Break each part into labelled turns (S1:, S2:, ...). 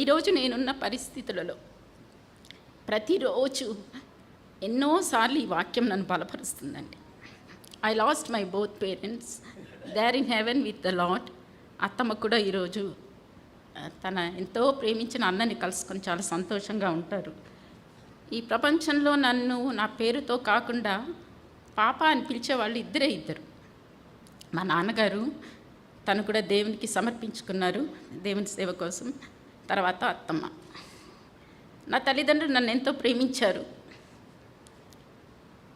S1: ఈరోజు నేనున్న పరిస్థితులలో ప్రతిరోజు ఎన్నోసార్లు ఈ వాక్యం నన్ను బలపరుస్తుందండి. I lost my both parents, they are in heaven with the Lord. అత్తమ్మ కూడా ఈరోజు తన ఎంతో ప్రేమించిన అన్నని కలుసుకొని చాలా సంతోషంగా ఉంటారు. ఈ ప్రపంచంలో నన్ను నా పేరుతో కాకుండా పాప అని పిలిచేవాళ్ళు ఇద్దరు. మా నాన్నగారు తను కూడా దేవునికి సమర్పించుకున్నారు, దేవుని సేవ కోసం. తర్వాత అత్తమ్మ. నా తల్లిదండ్రులు నన్ను ఎంతో ప్రేమించారు.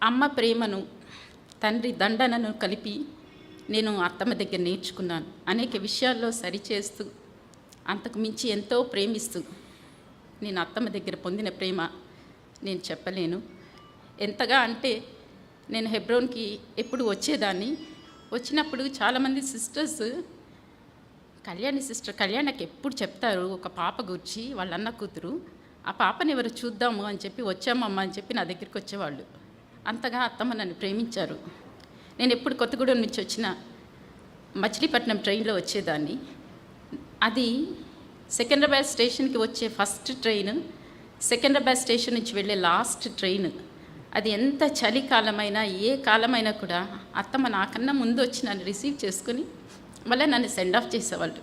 S1: అమ్మ ప్రేమను, తండ్రి దండనను కలిపి నేను అత్తమ్మ దగ్గర నేర్చుకున్నాను. అనేక విషయాల్లో సరిచేస్తూ, అంతకు మించి ఎంతో ప్రేమిస్తూ నేను అత్తమ్మ దగ్గర పొందిన ప్రేమ నేను చెప్పలేను. ఎంతగా అంటే నేను హెబ్రోన్కి ఎప్పుడు వచ్చేదాన్ని. వచ్చినప్పుడు చాలామంది సిస్టర్స్ కళ్యాణకి ఎప్పుడు చెప్తారు ఒక పాప గురించి, వాళ్ళ అన్న కూతురు, ఆ పాపని ఎవరు చూద్దాము అని చెప్పి వచ్చామమ్మ అని చెప్పి నా దగ్గరికి వచ్చేవాళ్ళు. అంతగా అత్తమ్మ నన్ను ప్రేమించారు. నేను ఎప్పుడు కొత్తగూడెం నుంచి వచ్చిన మచిలీపట్నం ట్రైన్లో వచ్చేదాన్ని. అది సికింద్రాబాద్ స్టేషన్కి వచ్చే ఫస్ట్ ట్రైన్, సికింద్రాబాద్ స్టేషన్ నుంచి వెళ్ళే లాస్ట్ ట్రైన్. అది ఎంత చలికాలమైనా ఏ కాలమైనా కూడా అత్తమ్మ నాకన్నా ముందు వచ్చి నన్ను రిసీవ్ చేసుకుని మళ్ళీ నన్ను సెండ్ ఆఫ్ చేసేవాళ్ళు.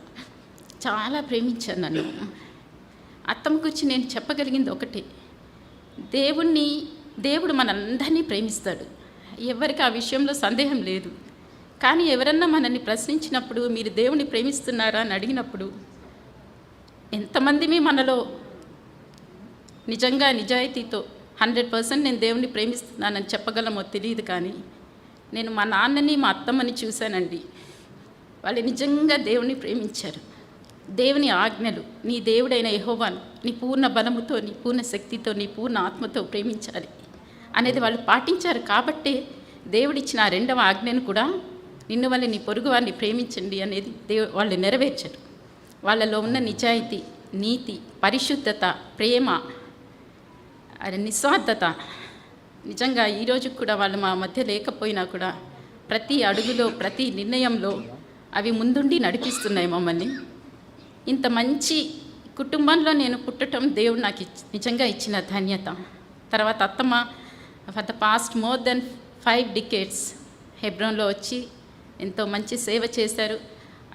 S1: చాలా ప్రేమించాను నన్ను. అత్తమ్మ గురించి నేను చెప్పగలిగింది ఒకటే, దేవుడు మనందరినీ ప్రేమిస్తాడు. ఎవరికి ఆ విషయంలో సందేహం లేదు. కానీ ఎవరన్నా మనల్ని ప్రశ్నించినప్పుడు మీరు దేవుని ప్రేమిస్తున్నారా అని అడిగినప్పుడు ఎంతమంది మనలో నిజంగా నిజాయితీతో 100% నేను దేవుని ప్రేమిస్తున్నానని చెప్పగలమో తెలియదు. కానీ నేను మా నాన్నని మా అత్తమ్మని చూశానండి. వాళ్ళు నిజంగా దేవుని ప్రేమించారు. దేవుని ఆజ్ఞలు, నీ దేవుడైన యెహోవాను నీ పూర్ణ బలముతో, నీ పూర్ణ శక్తితో, నీ పూర్ణ ఆత్మతో ప్రేమించాలి అనేది వాళ్ళు పాటించారు. కాబట్టే దేవుడిచ్చిన ఆ రెండవ ఆజ్ఞను కూడా, నిన్ను వల్ల నీ పొరుగు వారిని ప్రేమించండి అనేది వాళ్ళు నెరవేర్చారు. వాళ్ళలో ఉన్న నిజాయితీ, నీతి, పరిశుద్ధత, ప్రేమ, నిస్వార్థత, నిజంగా ఈరోజు కూడా వాళ్ళు మా మధ్య లేకపోయినా కూడా ప్రతి అడుగులో, ప్రతి నిర్ణయంలో అవి ముందుండి నడిపిస్తున్నాయి మమ్మల్ని. ఇంత మంచి కుటుంబంలో నేను పుట్టడం దేవుడు నాకు నిజంగా ఇచ్చిన ధన్యత. తర్వాత అత్తమ్మ for the past more than 5 decades హెబ్రోన్లో వచ్చి ఎంతో మంచి సేవ చేశారు.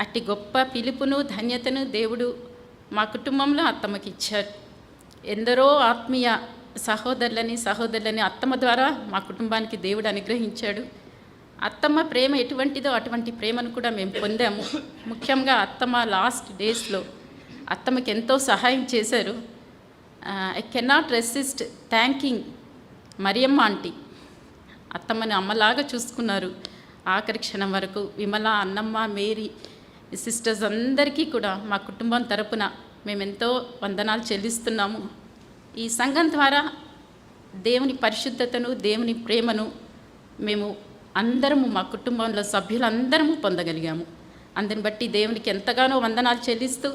S1: అట్టి గొప్ప పిలుపును, ధన్యతను దేవుడు మా కుటుంబంలో అత్తమ్మకి ఇచ్చారు. ఎందరో ఆత్మీయ సహోదరులని అత్తమ్మ ద్వారా మా కుటుంబానికి దేవుడు అనుగ్రహించాడు. అత్తమ్మ ప్రేమ ఎటువంటిదో అటువంటి ప్రేమను కూడా మేము పొందాము. ముఖ్యంగా అత్తమ్మ లాస్ట్ డేస్లో అత్తమ్మకి ఎంతో సహాయం చేశారు. I cannot resist thanking Mariyamma aunty. అత్తమ్మని అమ్మలాగా చూసుకున్నారు ఆఖరి క్షణం వరకు. విమల, అన్నమ్మ, మేరీ సిస్టర్స్ అందరికీ కూడా మా కుటుంబం తరపున మేమెంతో వందనాలు చెల్లిస్తున్నాము. ఈ సంఘం ద్వారా దేవుని పరిశుద్ధతను, దేవుని ప్రేమను మేము అందరము, మా కుటుంబంలో సభ్యులందరము పొందగలిగాము. అందుని బట్టి దేవునికి ఎంతగానో వందనాలు చెల్లిస్తూ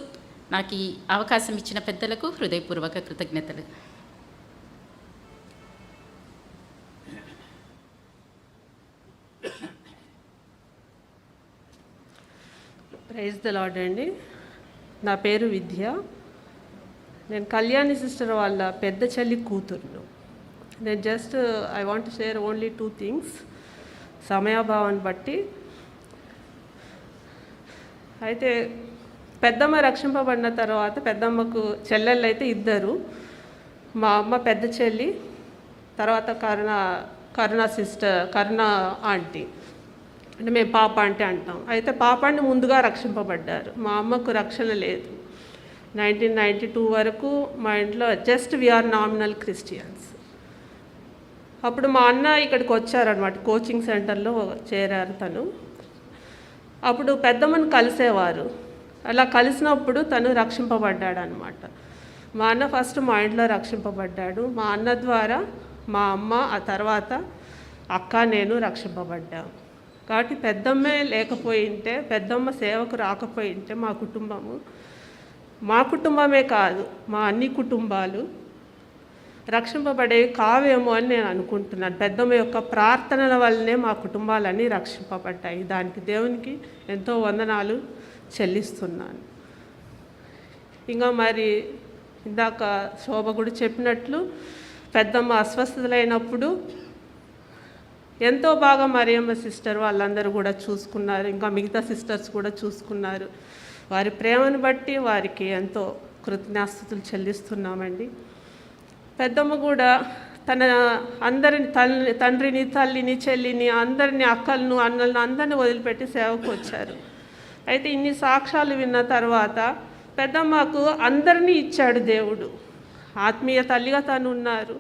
S1: నాకు ఈ అవకాశం ఇచ్చిన పెద్దలకు హృదయపూర్వక కృతజ్ఞతలు.
S2: ప్రైజ్ ద లార్డ్ అండి. నా పేరు విద్య. నేను కళ్యాణి సిస్టర్ వాళ్ళ పెద్ద చెల్లి కూతురును. నేను I want to share only 2 things సమయాభావాన్ని బట్టి. అయితే పెద్దమ్మ రక్షింపబడిన తర్వాత పెద్దమ్మకు చెల్లెళ్ళు అయితే 2. మా అమ్మ పెద్ద చెల్లి, తర్వాత కరుణ ఆంటీ, అంటే మేము పాప అంటే అంటాం. అయితే పాపాన్ని ముందుగా రక్షింపబడ్డారు. మా అమ్మకు రక్షణ లేదు. 1992 వరకు మా ఇంట్లో జస్ట్ వీఆర్ నామినల్ క్రిస్టియన్స్. అప్పుడు మా అన్న ఇక్కడికి వచ్చారనమాట, కోచింగ్ సెంటర్లో చేరారు తను. అప్పుడు పెద్దమ్మని కలిసేవారు. అలా కలిసినప్పుడు తను రక్షింపబడ్డాడు అనమాట. మా అన్న ఫస్ట్ మా ఇంట్లో రక్షింపబడ్డాడు. మా అన్న ద్వారా మా అమ్మ, ఆ తర్వాత అక్క, నేను రక్షింపబడ్డాము. కాబట్టి పెద్దమ్మే లేకపోయింటే, పెద్దమ్మ సేవకు రాకపోయింటే మా కుటుంబమే కాదు, మా అన్ని కుటుంబాలు రక్షింపబడేవి కావేమో అని నేను అనుకుంటున్నాను. పెద్దమ్మ యొక్క ప్రార్థనల వల్లనే మా కుటుంబాలన్నీ రక్షింపబడ్డాయి. దానికి దేవునికి ఎంతో వందనాలు చెల్లిస్తున్నాను. ఇంకా మరి ఇందాక శోభ కూడా చెప్పినట్లు పెద్దమ్మ అస్వస్థతలైనప్పుడు ఎంతో బాగా మరియమ్మ సిస్టర్ వాళ్ళందరూ కూడా చూసుకున్నారు, ఇంకా మిగతా సిస్టర్స్ కూడా చూసుకున్నారు. వారి ప్రేమను బట్టి వారికి ఎంతో కృతజ్ఞాస్తుతులు చెల్లిస్తున్నామండి. పెద్దమ్మ కూడా తన అందరిని తండ్రిని, తల్లిని, చెల్లిని, అందరిని, అక్కలను, అన్నలను అందరిని వదిలిపెట్టి సేవకు వచ్చారు. అయితే ఇన్ని సాక్ష్యాలు విన్న తర్వాత పెద్దమ్మకు అందరినీ ఇచ్చాడు దేవుడు. ఆత్మీయ తల్లిగా తను ఉన్నారు.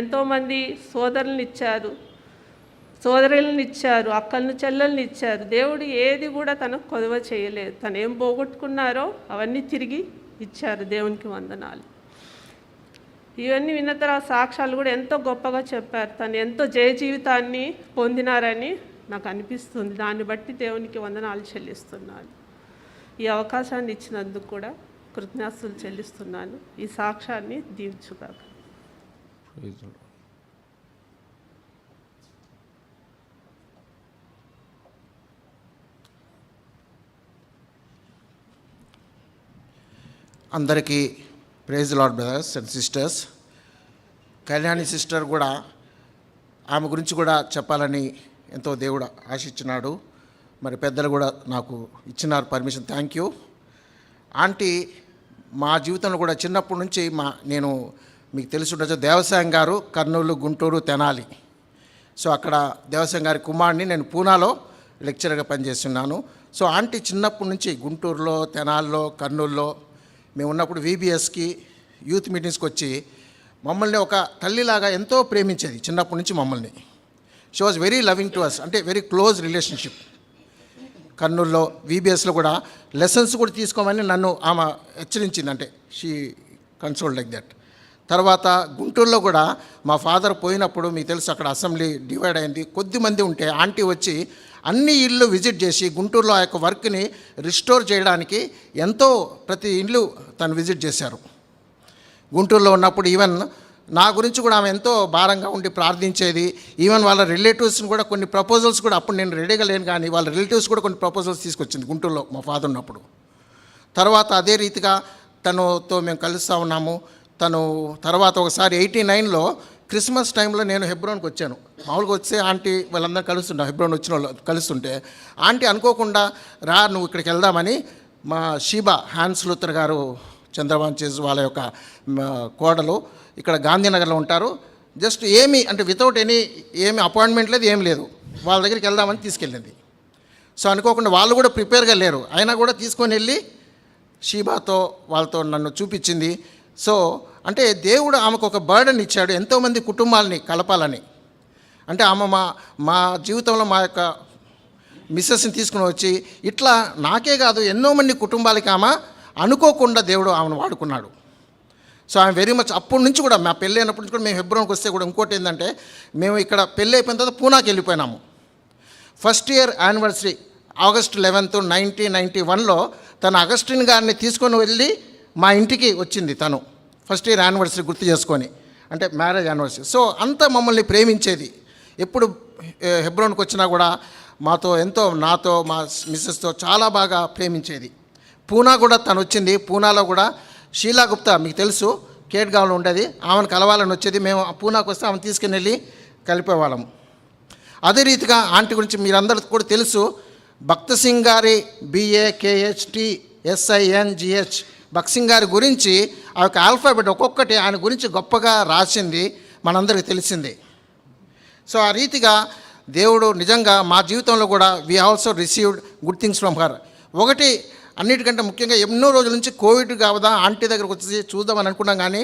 S2: ఎంతోమంది సోదరులను ఇచ్చారు, సోదరులను ఇచ్చారు, అక్కలను, చెల్లెల్ని ఇచ్చారు. దేవుడు ఏది కూడా తనకు కొదవ చేయలేదు. తను ఏం పోగొట్టుకున్నారో అవన్నీ తిరిగి ఇచ్చారు. దేవునికి వందనాలు. ఇవన్నీ విన్న తర్వాత సాక్ష్యాలు కూడా ఎంతో గొప్పగా చెప్పారు. తను ఎంతో జయ జీవితాన్ని పొందినారని నాకు అనిపిస్తుంది. దాన్ని బట్టి దేవునికి వందనాలు చెల్లిస్తున్నాను. ఈ అవకాశాన్ని ఇచ్చినందుకు కూడా కృతజ్ఞతలు చెల్లిస్తున్నాను. ఈ సాక్ష్యాన్ని దీవించుగాక.
S3: అందరికీ praise Lord brothers and sisters. Kalyani sister కూడా ఆమె గురించి కూడా చెప్పాలని ఎంతో దేవుడు ఆశించినాడు. మరి పెద్దలు కూడా నాకు ఇచ్చినారు పర్మిషన్. Thank you. ఆంటీ మా జీవితంలో కూడా చిన్నప్పటి నుంచి నేను మీకు తెలిసి ఉండొచ్చు, దేవసాయం గారు కర్నూలు, గుంటూరు, తెనాలి. సో అక్కడ దేవసాయం గారి కుమారుడిని నేను పూనాలో లెక్చరర్గా పనిచేస్తున్నాను. సో ఆంటీ చిన్నప్పటి నుంచి గుంటూరులో, తెనాల్లో, కర్నూలులో మేము ఉన్నప్పుడు VBSకి యూత్ మీటింగ్స్కి వచ్చి మమ్మల్ని ఒక తల్లిలాగా ఎంతో ప్రేమించేది. చిన్నప్పటి నుంచి మమ్మల్ని she was very loving to us, అంటే వెరీ క్లోజ్ రిలేషన్షిప్. కర్నూలులో VBSలో కూడా లెసన్స్ కూడా తీసుకోమని నన్ను ఆమె హెచ్చరించింది, అంటే షీ కన్సోల్డ్ లైక్ దట్. తర్వాత గుంటూరులో కూడా మా ఫాదర్ పోయినప్పుడు మీకు తెలుసు అక్కడ అసెంబ్లీ డివైడ్ అయింది, కొద్దిమంది ఉంటే ఆంటీ వచ్చి అన్ని ఇళ్ళు విజిట్ చేసి గుంటూరులో ఆ యొక్క వర్క్ని రిస్టోర్ చేయడానికి ఎంతో ప్రతి ఇల్లు తను విజిట్ చేశారు. గుంటూరులో ఉన్నప్పుడు ఈవెన్ నా గురించి కూడా ఆమె ఎంతో భారంగా ఉండి ప్రార్థించేది. ఈవెన్ వాళ్ళ రిలేటివ్స్ని కూడా కొన్ని ప్రపోజల్స్ కూడా, అప్పుడు నేను రెడీగా లేను కానీ వాళ్ళ రిలేటివ్స్ కూడా కొన్ని ప్రపోజల్స్ తీసుకొచ్చింది గుంటూరులో మా ఫాదర్ ఉన్నప్పుడు. తర్వాత అదే రీతిగా తనతో మేము కలుస్తూ ఉన్నాము. తను తర్వాత ఒకసారి 89లో క్రిస్మస్ టైంలో నేను హెబ్రోన్కి వచ్చాను. మామూలుగా వచ్చే ఆంటీ వాళ్ళందరూ కలుస్తుంటాం, హెబ్రోన్ వచ్చిన వాళ్ళు కలుస్తుంటే ఆంటీ అనుకోకుండా రా నువ్వు ఇక్కడికి వెళ్దామని మా షీబా హ్యాన్స్ లూథర్ గారు, చంద్రబాబు చేసి వాళ్ళ యొక్క కోడలు ఇక్కడ గాంధీనగర్లో ఉంటారు. జస్ట్ ఏమీ అంటే వితౌట్ ఏమి అపాయింట్మెంట్ లేదు, ఏం లేదు, వాళ్ళ దగ్గరికి వెళ్దామని తీసుకెళ్ళింది. సో అనుకోకుండా వాళ్ళు కూడా ప్రిపేర్గా లేరు, అయినా కూడా తీసుకొని వెళ్ళి షీబాతో వాళ్ళతో నన్ను చూపించింది. సో అంటే దేవుడు ఆమెకు ఒక బర్డన్ ఇచ్చాడు, ఎంతోమంది కుటుంబాలని కలపాలని. అంటే ఆమె మా జీవితంలో మా యొక్క మిస్సెస్ని తీసుకుని వచ్చి ఇట్లా నాకే కాదు ఎన్నో మంది కుటుంబాలకి ఆమె అనుకోకుండా దేవుడు ఆమెను వాడుకున్నాడు. సో ఆమె వెరీ మచ్ అప్పటి నుంచి కూడా మా పెళ్ళి అయినప్పటి నుంచి కూడా మేము హెబ్రోన్కి వస్తే కూడా ఇంకోటి ఏంటంటే మేము ఇక్కడ పెళ్ళి అయిపోయిన తర్వాత పూనాకి వెళ్ళిపోయినాము. ఫస్ట్ ఇయర్ యానివర్సరీ ఆగస్ట్ 11, 1991లో తను అగస్టిన్ గారిని తీసుకొని వెళ్ళి మా ఇంటికి వచ్చింది. తను ఫస్ట్ ఇయర్ యానివర్సరీ గుర్తు చేసుకొని, అంటే మ్యారేజ్ యానివర్సరీ. సో అంత మమ్మల్ని ప్రేమించేది. ఎప్పుడు హెబ్రోన్కి వచ్చినా కూడా మాతో ఎంతో, నాతో మా మిస్సెస్తో చాలా బాగా ప్రేమించేది. పూనా కూడా తను వచ్చింది. పూనాలో కూడా షీలా గుప్తా మీకు తెలుసు, కేట్గావ్లో ఉండేది, ఆమెను కలవాలని వచ్చేది. మేము పూనాకు వస్తే ఆమెను తీసుకుని వెళ్ళి కలిపేవాళ్ళము. అదే రీతిగా ఆంటీ గురించి మీరందరికీ కూడా తెలుసు, భక్త సింగ్ గారి BAKHTSINGH భక్త సింగ్ గారి గురించి ఆ యొక్క ఆల్ఫాబెట్ ఒక్కొక్కటి ఆయన గురించి గొప్పగా రాసింది మనందరికీ తెలిసిందే. సో ఆ రీతిగా దేవుడు నిజంగా మా జీవితంలో కూడా we also received good things from her. ఒకటి అన్నిటికంటే ముఖ్యంగా ఎన్నో రోజుల నుంచి కోవిడ్ కావదా ఆంటీ దగ్గరకు వచ్చి చూద్దామని అనుకున్నాం, కానీ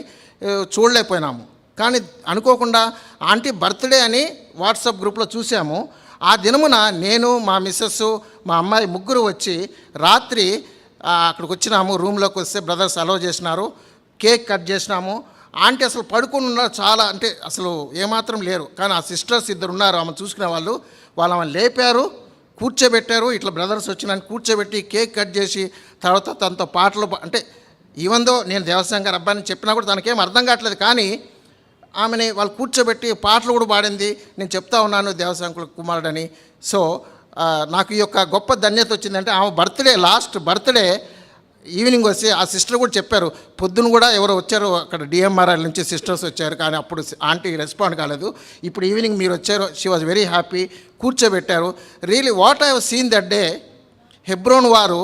S3: చూడలేకపోయినాము. కానీ అనుకోకుండా ఆంటీ బర్త్డే అని వాట్సాప్ గ్రూప్లో చూసాము. ఆ దినమున నేను, మా మిస్సెస్, మా అమ్మాయి ముగ్గురు వచ్చి రాత్రి అక్కడికి వచ్చినాము. రూమ్లోకి వస్తే బ్రదర్స్ అలౌ చేసినారు, కేక్ కట్ చేసినాము. ఆంటీ అసలు పడుకుని ఉన్నారు, చాలా అంటే అసలు ఏమాత్రం లేరు. కానీ ఆ సిస్టర్స్ ఇద్దరు ఉన్నారు ఆమె చూసుకునే వాళ్ళు, ఆమెను లేపారు, కూర్చోబెట్టారు. ఇట్లా బ్రదర్స్ వచ్చినాను కూర్చోబెట్టి కేక్ కట్ చేసి తర్వాత తనతో పాటలు, అంటే ఈవెందో నేను దేవసాయం గారి అబ్బాయిని చెప్పినా కూడా తనకేం అర్థం కావట్లేదు, కానీ ఆమెని వాళ్ళు కూర్చోబెట్టి పాటలు కూడా పాడింది. నేను చెప్తా ఉన్నాను దేవసాయం కుమారుడని. సో నాకు ఈ యొక్క గొప్ప ధన్యత వచ్చిందంటే ఆమె బర్త్డే, లాస్ట్ బర్త్డే ఈవినింగ్ వస్తే ఆ సిస్టర్ కూడా చెప్పారు, పొద్దున కూడా ఎవరో వచ్చారు అక్కడ డిఎంఆర్ఎల్ నుంచి సిస్టర్స్ వచ్చారు, కానీ అప్పుడు ఆంటీ రెస్పాండ్ కాలేదు. ఇప్పుడు ఈవినింగ్ మీరు వచ్చారు, షీ వాజ్ వెరీ హ్యాపీ, కూర్చోబెట్టారు. Really what I have seen that day, Hebron వారు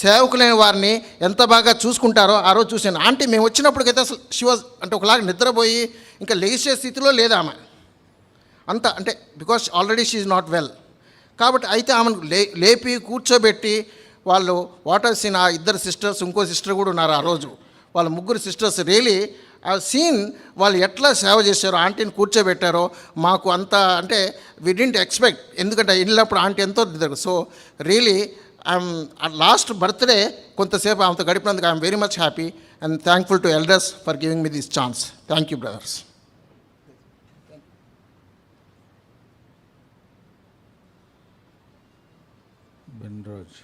S3: సేవకులైన వారిని ఎంత బాగా చూసుకుంటారో ఆ రోజు చూశాను. ఆంటీ మేము వచ్చినప్పటికైతే అసలు షీ వాజ్ అంటే ఒకలాగా నిద్రపోయి ఇంకా లేచే స్థితిలో లేదు ఆమె అంత, అంటే because already she is not well. కాబట్టి అయితే ఆమెను లేపి కూర్చోబెట్టి వాళ్ళు వాటర్ సీన్, ఆ ఇద్దరు సిస్టర్స్, ఇంకో సిస్టర్ కూడా ఉన్నారు ఆ రోజు, వాళ్ళ ముగ్గురు సిస్టర్స్. రియలీ ఆ సీన్ వాళ్ళు ఎట్లా సేవ చేశారో, ఆంటీని కూర్చోబెట్టారో మాకు అంత అంటే వి డింట్ ఎక్స్పెక్ట్. ఎందుకంటే వెళ్ళినప్పుడు ఆంటీ ఎంతో దిద్దరు. So really I'm last birthday కొంతసేపు ఆమెతో గడిపినందుకు I'm very much happy and thankful to elders for giving me this chance. Thank you brothers.
S4: Benraj.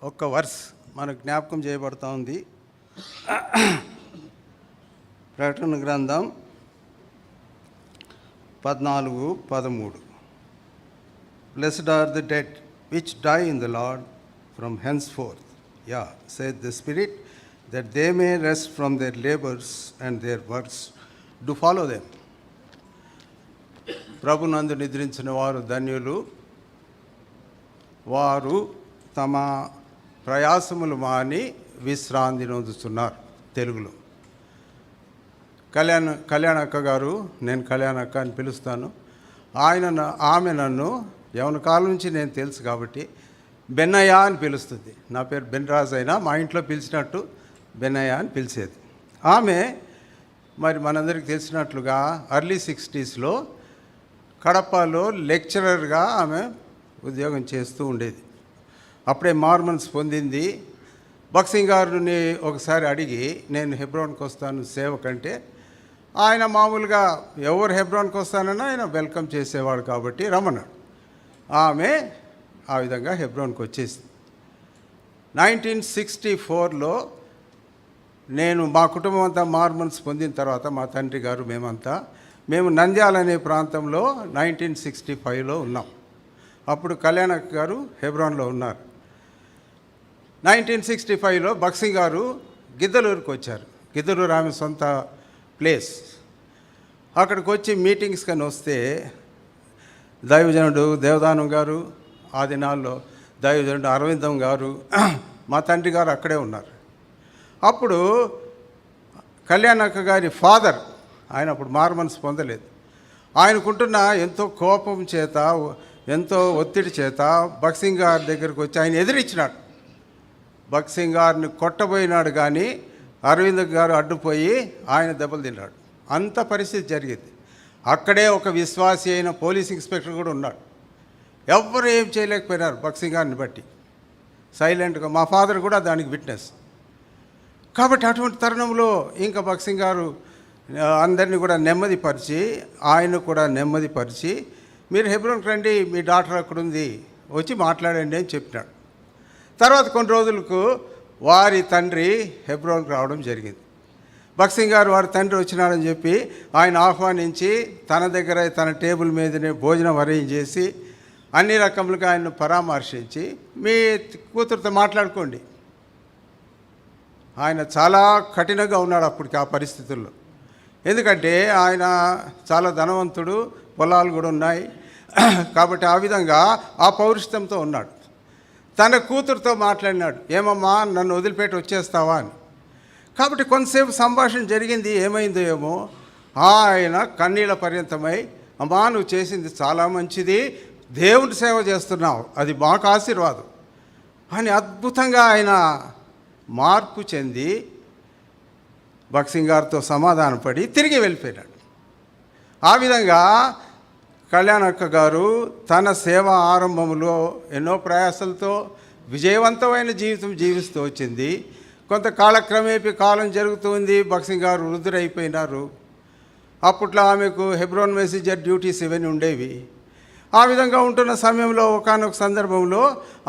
S4: ఒక్క వర్స్ మనకు జ్ఞాపకం చేయబడుతూ ఉంది. ప్రకటన గ్రంథం 14:13. Blessed are the dead which die in the Lord from henceforth, saith the Spirit, that they may rest from their labors and their works do follow them. ప్రభునందు నిద్రించిన వారు ధన్యులు, వారు తమ ప్రయాసములు మాని విశ్రాంతి నొందుతున్నారు. తెలుగులో కళ్యాణ అక్క గారు, నేను కళ్యాణ అక్క అని పిలుస్తాను, ఆమె నన్ను యవన కాలం నుంచి నేను తెలుసు కాబట్టి బెన్నయ్య అని పిలుస్తుంది. నా పేరు బెన్రాజ్ అయినా మా ఇంట్లో పిలిచినట్టు బెన్నయ్య అని పిలిచేది. ఆమె మరి మనందరికీ తెలిసినట్లుగా ఎర్లీ 60s కడపలో లెక్చరర్గా ఆమె ఉద్యోగం చేస్తూ ఉండేది. అప్పుడే మార్మన్స్ పొందింది. బక్సింగ్ గారిని ఒకసారి అడిగి నేను హెబ్రోన్కి వస్తాను సేవ కంటే, ఆయన మామూలుగా ఎవరు హెబ్రోన్కి వస్తానన్నా ఆయన వెల్కమ్ చేసేవాడు కాబట్టి రమ్మన్నాడు. ఆమె ఆ విధంగా హెబ్రోన్కి వచ్చేసింది. 1964లో నేను మా కుటుంబం అంతా మార్మన్స్ పొందిన తర్వాత మా తండ్రి గారు మేము నంద్యాల అనే ప్రాంతంలో 1965లో ఉన్నాం. అప్పుడు కళ్యాణ గారు హెబ్రోన్లో ఉన్నారు. 1965లో బక్సింగ్ గారు గిద్దలూరుకి వచ్చారు. గిద్దలూరు ఆమె సొంత ప్లేస్. అక్కడికి వచ్చి మీటింగ్స్ కానీ వస్తే దైవజనుడు దేవదానం గారు, ఆ దినాల్లో దైవజనుడు అరవిందం గారు, మా తండ్రి గారు అక్కడే ఉన్నారు. అప్పుడు కళ్యాణక్క గారి ఫాదర్, ఆయన అప్పుడు మార్మన్స్ పొందలేదు, ఆయనకుంటున్న ఎంతో కోపం చేత, ఎంతో ఒత్తిడి చేత బక్సింగ్ గారి దగ్గరికి వచ్చి ఆయన ఎదిరించినాడు. బక్సింగ్ గారిని కొట్టబోయినాడు, కానీ అరవింద్ గారు అడ్డుపోయి ఆయన దెబ్బలు తిన్నాడు. అంత పరిస్థితి జరిగింది. అక్కడే ఒక విశ్వాసి అయిన పోలీస్ ఇన్స్పెక్టర్ కూడా ఉన్నాడు. ఎవ్వరు ఏం చేయలేకపోయినారు బక్సింగ్ గారిని బట్టి, సైలెంట్గా. మా ఫాదర్ కూడా దానికి విట్నెస్. కాబట్టి అటువంటి తరుణంలో ఇంకా బక్సింగ్ గారు అందరినీ కూడా నెమ్మదిపరిచి, ఆయన కూడా నెమ్మదిపరిచి, మీరు హెబ్రోన్కి రండి, మీ డాక్టర్ అక్కడ ఉంది, వచ్చి మాట్లాడండి అని చెప్పినాడు. తర్వాత కొన్ని రోజులకు వారి తండ్రి హెబ్రోన్కి రావడం జరిగింది. బక్సింగ్ గారు వారి తండ్రి వచ్చినాడని చెప్పి ఆయన ఆహ్వానించి తన దగ్గర తన టేబుల్ మీదనే భోజనం అరేంజ్ చేసి అన్ని రకములుగా ఆయన్ను పరామర్శించి, మీ కూతురుతో మాట్లాడుకోండి. ఆయన చాలా కఠినంగా ఉన్నాడు అప్పటికి ఆ పరిస్థితుల్లో. ఎందుకంటే ఆయన చాలా ధనవంతుడు, పొలాలు కూడా ఉన్నాయి కాబట్టి ఆ విధంగా ఆ పౌరుషంతో ఉన్నాడు. తన కూతురుతో మాట్లాడినాడు, ఏమమ్మా నన్ను వదిలిపెట్టి వచ్చేస్తావా అని. కాబట్టి కొంతసేపు సంభాషణ జరిగింది. ఏమైందో ఏమో, ఆయన కన్నీళ్ళ పర్యంతమై, అమ్మా నువ్వు చేసింది చాలా మంచిది, దేవుడి సేవ చేస్తున్నావు, అది మాకు ఆశీర్వాదం అని అద్భుతంగా ఆయన మార్పు చెంది బక్సింగ్ గారితో సమాధానపడి తిరిగి వెళ్ళిపోయినాడు. ఆ విధంగా కళ్యాణక్క గారు తన సేవ ఆరంభంలో ఎన్నో ప్రయాసాలతో విజయవంతమైన జీవితం జీవిస్తూ వచ్చింది. కొంత కాలక్రమేపీ కాలం జరుగుతుంది. బక్సింగ్ గారు వృద్ధులైపోయినారు. అప్పట్లో ఆమెకు హెబ్రోన్ మెసెంజర్ డ్యూటీస్ ఇవన్నీ ఉండేవి. ఆ విధంగా ఉంటున్న సమయంలో ఒకానొక సందర్భంలో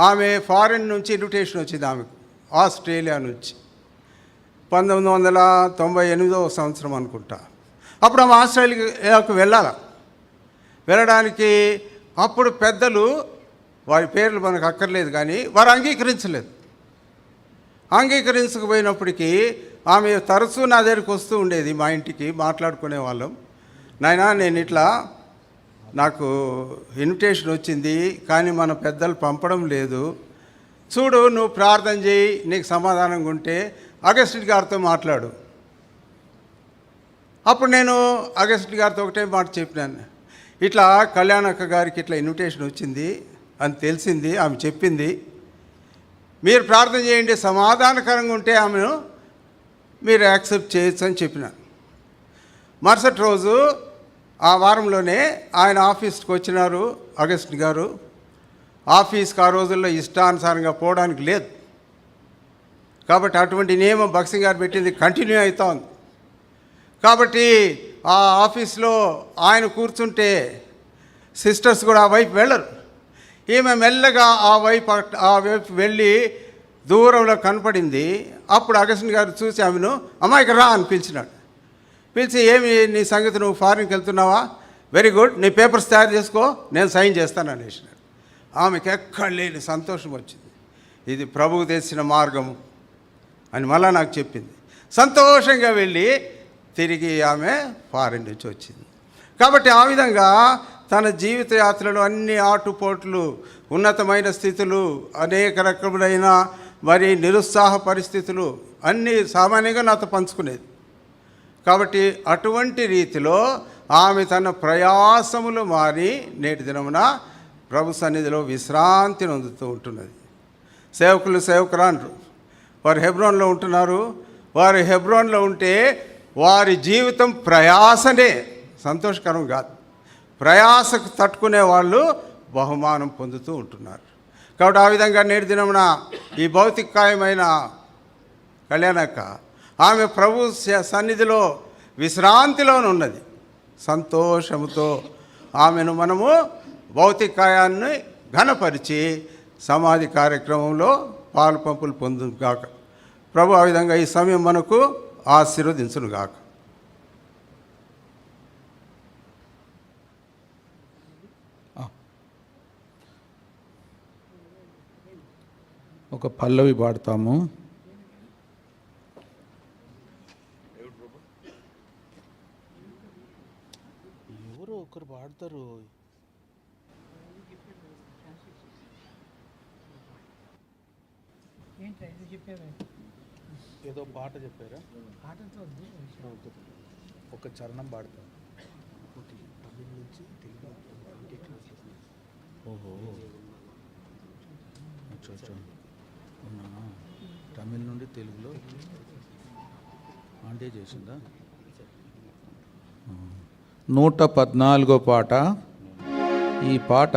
S4: ఆమె ఫారిన్ నుంచి ఇన్విటేషన్ వచ్చింది ఆమెకు, ఆస్ట్రేలియా నుంచి. 1998 సంవత్సరం అనుకుంటా. అప్పుడు ఆమె ఆస్ట్రేలియాకు వెళ్ళడానికి అప్పుడు పెద్దలు, వారి పేర్లు మనకు అక్కర్లేదు కానీ, వారు అంగీకరించకపోయినప్పటికీ ఆమె తరచూ నా దగ్గరికి వస్తూ ఉండేది, మా ఇంటికి మాట్లాడుకునే వాళ్ళం. నాయనా, నేను ఇట్లా నాకు ఇన్విటేషన్ వచ్చింది కానీ మన పెద్దలు పంపడం లేదు, చూడు నువ్వు ప్రార్థన చేయి, నీకు సమాధానంగా ఉంటే అగస్టిన్ గారితో మాట్లాడు. అప్పుడు నేను అగస్టిన్ గారితో ఒకటే మాట చెప్పినాను, ఇట్లా కళ్యాణక్క గారికి ఇట్లా ఇన్విటేషన్ వచ్చింది అని తెలిసింది, ఆమె చెప్పింది, మీరు ప్రార్థన చేయండి, సమాధానకరంగా ఉంటే ఆమెను మీరు యాక్సెప్ట్ చేయొచ్చు అని చెప్పినాను. మరుసటి రోజు ఆ వారంలోనే ఆయన ఆఫీస్కి వచ్చినారు అగస్టిన్ గారు. ఆఫీస్కి ఆ రోజుల్లో ఇష్టానుసారంగా పోవడానికి లేదు కాబట్టి అటువంటి నియమం భక్సింగ్ గారు పెట్టింది కంటిన్యూ అవుతా ఉంది. కాబట్టి ఆ ఆఫీస్లో ఆయన కూర్చుంటే సిస్టర్స్ కూడా ఆ వైపు వెళ్ళరు. ఈమె మెల్లగా ఆ వైపు వెళ్ళి దూరంలో కనపడింది. అప్పుడు అగస్టిన్ గారు చూసి ఆమెను అమ్మాయికి రా అని పిలిచినాడు. పిలిచి, ఏమి నీ సంగతి, నువ్వు ఫారిన్కి వెళ్తున్నావా? వెరీ గుడ్, నీ పేపర్స్ తయారు చేసుకో, నేను సైన్ చేస్తాను అనేసినాడు. ఆమెకి ఎక్కడ లేని సంతోషం వచ్చింది. ఇది ప్రభువు తెచ్చిన మార్గం అని మళ్ళా నాకు చెప్పింది. సంతోషంగా వెళ్ళి తిరిగి ఆమె ఫారిన్ నుంచి వచ్చింది. కాబట్టి ఆ విధంగా తన జీవిత యాత్రలో అన్ని ఆటుపోట్లు, ఉన్నతమైన స్థితులు, అనేక రకములైన మరి నిరుత్సాహ పరిస్థితులు అన్నీ సామాన్యంగా నాతో పంచుకునేది. కాబట్టి అటువంటి రీతిలో ఆమె తన ప్రయాసములు మారి నేటి దినమున ప్రభు సన్నిధిలో విశ్రాంతిని అందుతూ ఉంటున్నది. సేవకురాండ్రు వారు హెబ్రోన్లో ఉంటున్నారు. వారు హెబ్రోన్లో ఉంటే వారి జీవితం ప్రయాసనే, సంతోషకరం కాదు. ప్రయాసకు తట్టుకునే వాళ్ళు బహుమానం పొందుతూ ఉంటున్నారు. కాబట్టి ఆ విధంగా నేటి దినమున ఈ భౌతికాయమైన కళ్యాణక్క ఆమె ప్రభు సన్నిధిలో విశ్రాంతిలోనున్నది. సంతోషముతో ఆమెను మనము భౌతికాయాన్ని ఘనపరిచి సమాధి కార్యక్రమంలో పాలు పంపులు పొందుగాక. ప్రభు ఆ విధంగా ఈ సమయం మనకు ఆశీర్వదించునుగాక.
S5: ఒక పల్లవి పాడతాము. ఎవరో ఒకరు పాడతారు. ఏదో పాట చెప్పారా? ఒక చరణం పాడతాం. ఓహో, తమిళ నుండి తెలుగులో అంటే చేసిందా? 114వ పాట. ఈ పాట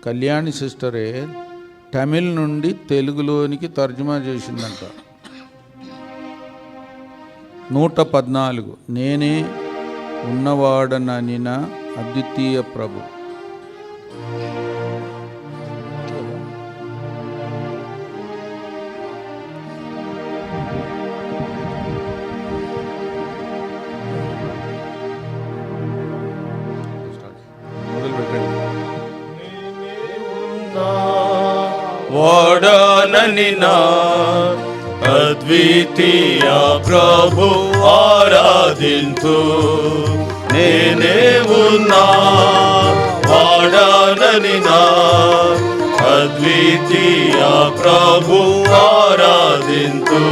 S5: కళ్యాణి సిస్టరే తమిళ్ నుండి తెలుగులోనికి తర్జుమా చేసిందంట. 114 నేనే ఉన్నవాడననిన అద్వితీయ ప్రభు.
S6: వాడననిన అద్వితీయ ప్రభు ఆరాధింతు, నేనే ఉన్నా వాడననిన అద్వితీయ ప్రభు ఆరాధింతు.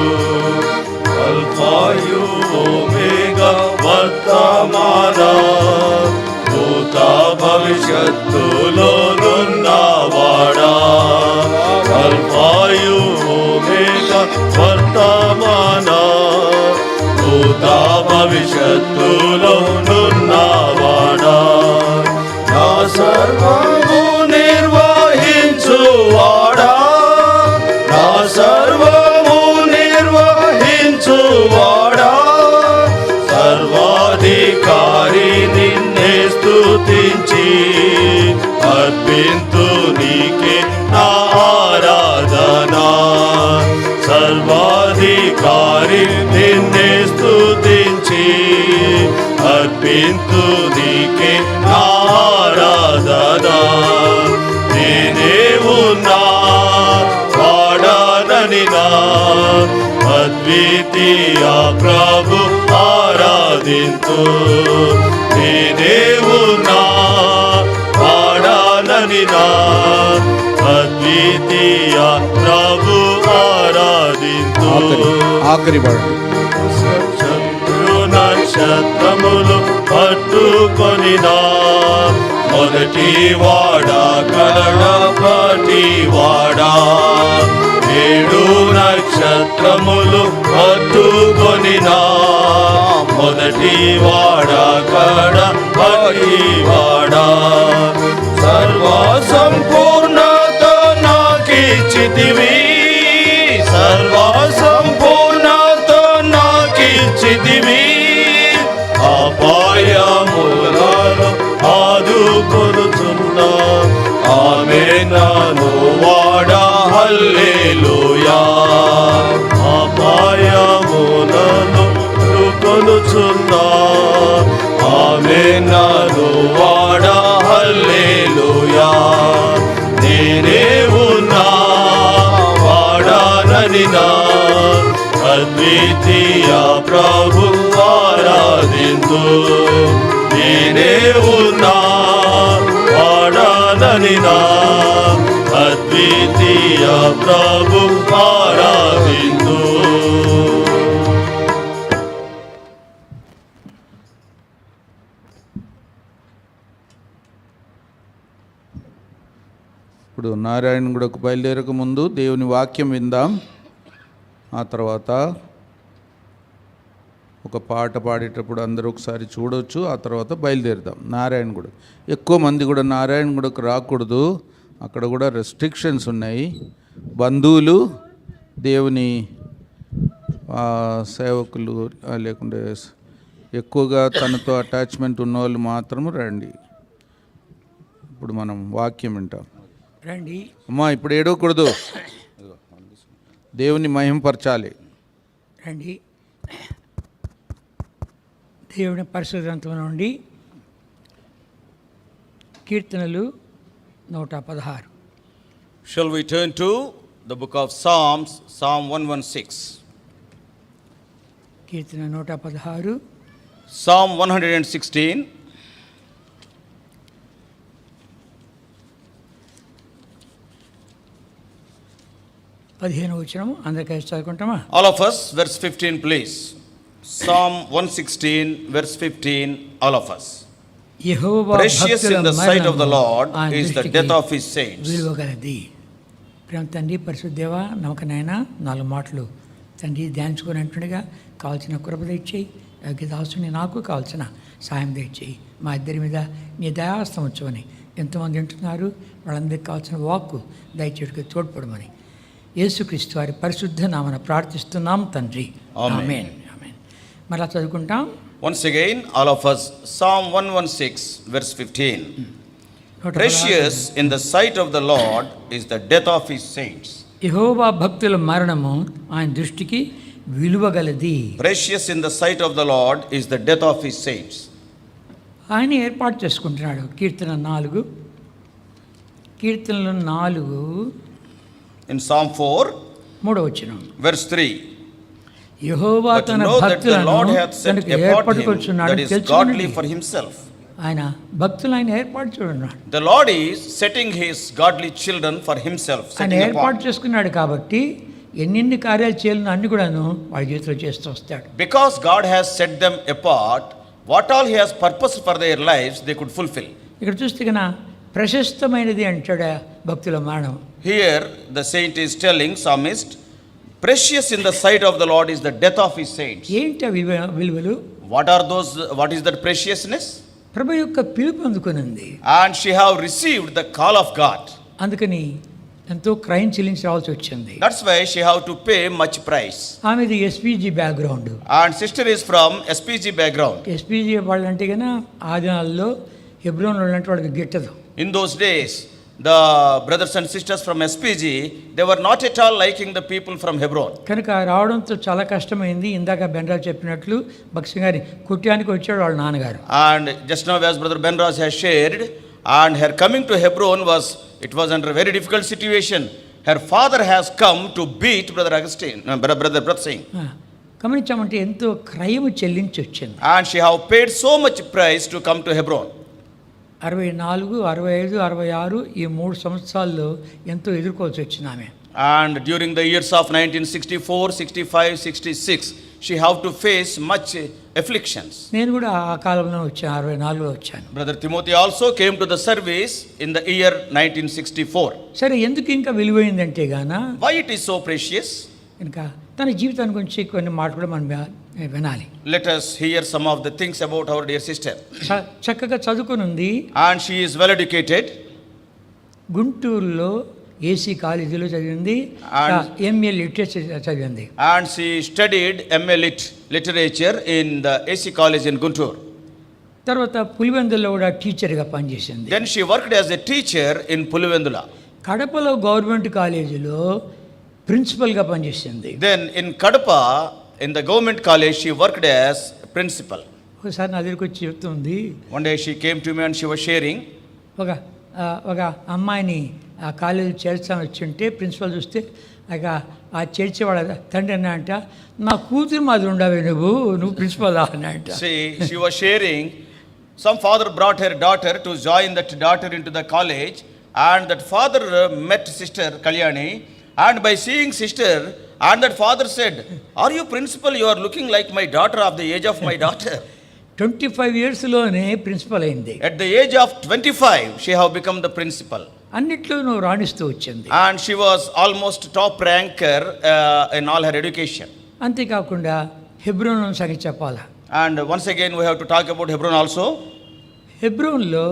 S6: అల్ఫాయు ఓమేగా వర్తమాన భూత భవిష్యత్తులోనున్నవాడా, అల్ఫాయు ఓమేగా వర్తమాన భూత భవిష్యత్తులోనున్నవాడా, నా సర్వము నిర్వహించువాడా, నా సర్వము నిర్వహించువాడా, సర్వాధికారి నిన్నే స్తుతించి సర్వాధికారి నిన్నే స్తుతించి అర్పింతు నీకే ఆరాధన. నేనే ఉన్నా వాడానని నా అద్వితీయ ప్రభు ఆరాధింతు. నేనే ఉన్నా వాడానని నా అద్వితీయ ప్రభు ఆరాధింతు.
S5: ఆఖరి పాట.
S6: శత్రు నక్షత్రములు పట్టుకొనినా మొదటి వాడా కడపటి వాడా. 7 నక్షత్రములు పట్టుకొనినా మొదటి వాడా కడపటి వాడా. సర్వ సంపూర్ణత నాకిచ్చితివి, సర్వ సంపూర్ణత నాకిచ్చితివి. అపాయములను ఆదుకొనుచున్నా ఆమె నాను వాడా హల్లెలూయా. అపాయములను కొనుచున్నా ఆమె నాను వాడా హల్లెలూయా. నేనే ఉన్నా వాడానని నా అద్వితీయ ప్రభు ఆరాధింతు. నేనే ఉన్నా వాడానని నా అద్వితీయ ప్రభు ఆరాధింతు.
S5: ఇప్పుడు నారాయణగూడకు బయలుదేరక ముందు దేవుని వాక్యం విందాం. ఆ తర్వాత ఒక పాట పాడేటప్పుడు అందరూ ఒకసారి చూడవచ్చు. ఆ తర్వాత బయలుదేరుదాం. నారాయణగూడ ఎక్కువ మంది కూడా నారాయణగూడకు రాకూడదు, అక్కడ కూడా రెస్ట్రిక్షన్స్ ఉన్నాయి. బంధువులు, దేవుని సేవకులు లేకుంటే ఎక్కువగా తనతో అటాచ్మెంట్ ఉన్నవాళ్ళు మాత్రం రండి. ఇప్పుడు మనం వాక్యం వింటాం.
S7: రండి
S5: అమ్మా, ఇప్పుడు ఏడవకూడదు, దేవుని మహింపరచాలి.
S7: రండి. దేవుని పరిశుద్ధ గ్రంథం నుండి కీర్తనలు 116.
S8: Shall we turn to the book of Psalms, Psalm 116.
S7: Keerthana 116,
S8: Psalm 116.
S7: పదిహేను వచనము అందరికీ చదువుకుంటామా?
S8: All of us, verse 15 please. Psalm 116, verse 15, all of us.
S7: Jehovah
S8: Precious in the sight of the Lord is the death of his saints.
S7: విలువగలది. ప్రేమ తండ్రి, పరిశుద్ధ దేవా, నమ్మకనైనా 4 మాటలు తండ్రి ధ్యానించుకొని అంటుండగా కావాల్సిన కృప దయచేయి. దాసుని నాకు కావాల్సిన సాయం దయచేయి. మా ఇద్దరి మీద నీ దయాస్తం వచ్చమని ఎంతోమంది వింటున్నారు, వాళ్ళందరికీ కావాల్సిన వాక్కు దయచేటికి తోడ్పడమని యేసుక్రీస్తు వారి పరిశుద్ధ నామన ప్రార్థిస్తున్నాం తండ్రి. ఆమేన్. ఆమేన్. మరలా చదువుకుంటాం.
S8: Once again, all of us, Psalm 116, verse 15. Precious in the sight of the Lord is the death of his saints.
S7: యెహోవా భక్తుల మరణము ఆయన దృష్టికి విలువగలది.
S8: Precious in the sight of the Lord is the death of his saints.
S7: ఆయన ఏర్పాటు చేసుకుంటున్నాడు. కీర్తన 4, కీర్తనలు 4
S8: In Psalm 4,
S7: 3వ వచనం.
S8: verse 3.
S7: యెహోవా
S8: But
S7: తన
S8: know that the
S7: భక్తులను
S8: Lord hath set
S7: తనకు
S8: apart him
S7: ఏర్పరచుకున్నాడు
S8: that is
S7: తెలుసుకొనండి.
S8: godly for himself.
S7: ఆయన భక్తులు ఆయన ఏర్పాటు చూడన్నాడు.
S8: The Lord is setting his godly children for himself,
S7: ఆయన
S8: setting
S7: ఏర్పాటు
S8: apart.
S7: చేసుకున్నాడు కాబట్టి ఎన్ని కార్యాలు చేయాలని అన్ని కూడాను వాడి చేతిలో చేస్తూ వస్తాడు.
S8: Because God has set them apart, what all he has purposed for their lives, they could fulfill.
S7: ఇక్కడ చూస్తే కన్నా ప్రశస్తమైనది అంటాడు భక్తుల మరణం.
S8: Here the saint is telling, psalmist, precious in the sight of the Lord is the death of his saints.
S7: ఏంటి ఆ విలువలు?
S8: What are those, what is that preciousness?
S7: ప్రభు యొక్క పిలుపు అందుకునింది.
S8: And she have received the call of God.
S7: అందుకని ఎంతో crime చెల్లించి రావాల్సి వచ్చింది.
S8: That's why she have to pay much price.
S7: ఆమెది SPG background.
S8: And sister is from SPG background.
S7: SPG వాళ్ళంటే కన్నా ఆ దినాల్లో హెబ్రోన్ వాళ్ళంటే వాళ్ళకి గిట్టదు.
S8: In those days, the brothers and sisters from SPG, they were not at all liking the people from Hebron.
S7: కనుక రావడంతో చాలా కష్టమైంది. ఇందాక బెన్రాజ్ చెప్పినట్లు భక్సి గారి కుట్యానికి వచ్చాడు వాళ్ళ నాన్నగారు.
S8: And just now, as Brother Benraz has shared, and her coming to Hebron it was under a very difficult situation. Her father has come to beat Brother Augustine, Brother Singh.
S7: గమనించామంటే ఎంతో క్రయము చెల్లించి వచ్చింది.
S8: And she have paid so much price to come to Hebron.
S7: 64, 65, 66 ఈ 3 సంవత్సరాల్లో ఎంతో ఎదుర్కోవాల్సి వచ్చింది ఆమె.
S8: And during the years of 1964, 65, 66, she have to face much afflictions.
S7: నేను కూడా ఆ కాలంలో వచ్చాను, 64లో వచ్చాను.
S8: Brother Timothy also came to the service in the year 1964.
S7: సరే, ఎందుకు ఇంకా విలువైందంటే గాన
S8: Why it is so precious?
S7: ఇంకా తన జీవితాన్ని గురించి కొన్ని మాటలు కూడా మనం వినాలి.
S8: Let us hear some of the things about our dear sister.
S7: చక్కగా చదువుకొని ఉంది.
S8: And she is well educated.
S7: గుంటూరులో ఏసీ కాలేజీలో చదివింది, ఎంఏ లిటరేచర్ చదివింది.
S8: And she studied MA literature in the AC college in Guntur.
S7: తర్వాత పులివెందులో కూడా టీచర్గా పనిచేసింది.
S8: Then she worked as a teacher in Pulivendula.
S7: కడపలో గవర్నమెంట్ కాలేజీలో ప్రిన్సిపల్గా పనిచేసింది.
S8: Then in Kadapa, in the government college, she worked as principal.
S7: ఒకసారి నా దగ్గరికి వచ్చి చెప్తుంది,
S8: One day she came to me and she was sharing.
S7: ఒక అమ్మాయిని ఆ కాలేజీ చేర్చాలని వచ్చి ఉంటే ప్రిన్సిపల్ చూస్తే ఆ చేర్చేవాళ్ళ తండ్రి అన్న అంట, నా కూతురు మాది ఉండవే నువ్వు ప్రిన్సిపల్ అని అంట.
S8: See, she was sharing, some father brought her daughter to join that daughter into the college, and that father met sister Kalyani, and by seeing sister, and that father said, are you principal? You are looking like my daughter, of the age of my daughter.
S7: 25 yearsలోనే principal అయింది.
S8: At the age of 25, she have become the principal.
S7: అన్నిట్లో నువ్వు రాణిస్తూ వచ్చింది.
S8: And she was almost top ranker in all her education.
S7: అంతేకాకుండా హెబ్రోన్ సంగతి చెప్పాలా.
S8: And once again we have to talk about Hebron also.
S7: హెబ్రోన్లో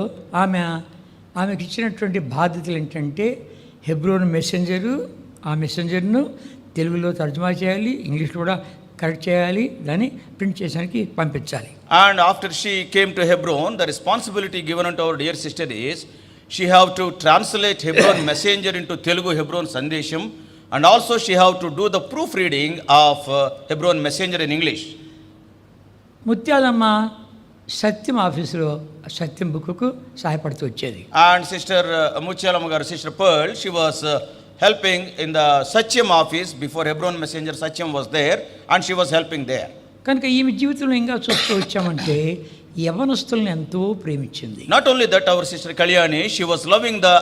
S7: ఆమెకి ఇచ్చినటువంటి బాధ్యతలు ఏంటంటే హెబ్రోన్ మెసెంజరు, ఆ మెసెంజర్ను తెలుగులో తర్జుమా చేయాలి, ఇంగ్లీష్లో కూడా కరెక్ట్ చేయాలి, దాన్ని ప్రింట్ చేయడానికి పంపించాలి.
S8: And after she came to Hebron, the responsibility given unto our dear sister is she have to translate Hebron messenger into Telugu Hebron Sandesham, and also she have to do the proofreading of Hebron messenger in English.
S7: Mutyalamma సత్యం ఆఫీసులో సత్యం book సహాయపడుతూ వచ్చేది.
S8: And sister Muchalam garu, sister Pearl, she was helping in the Satyam office before Hebron messenger Satyam was there, and she was helping there.
S7: కనుక ఈమె జీవితంలో ఇంకా చూస్తూ వచ్చామంటే యవనస్తులను ఎంతో ప్రేమించింది.
S8: Not only that, our sister Kalyani, she was loving the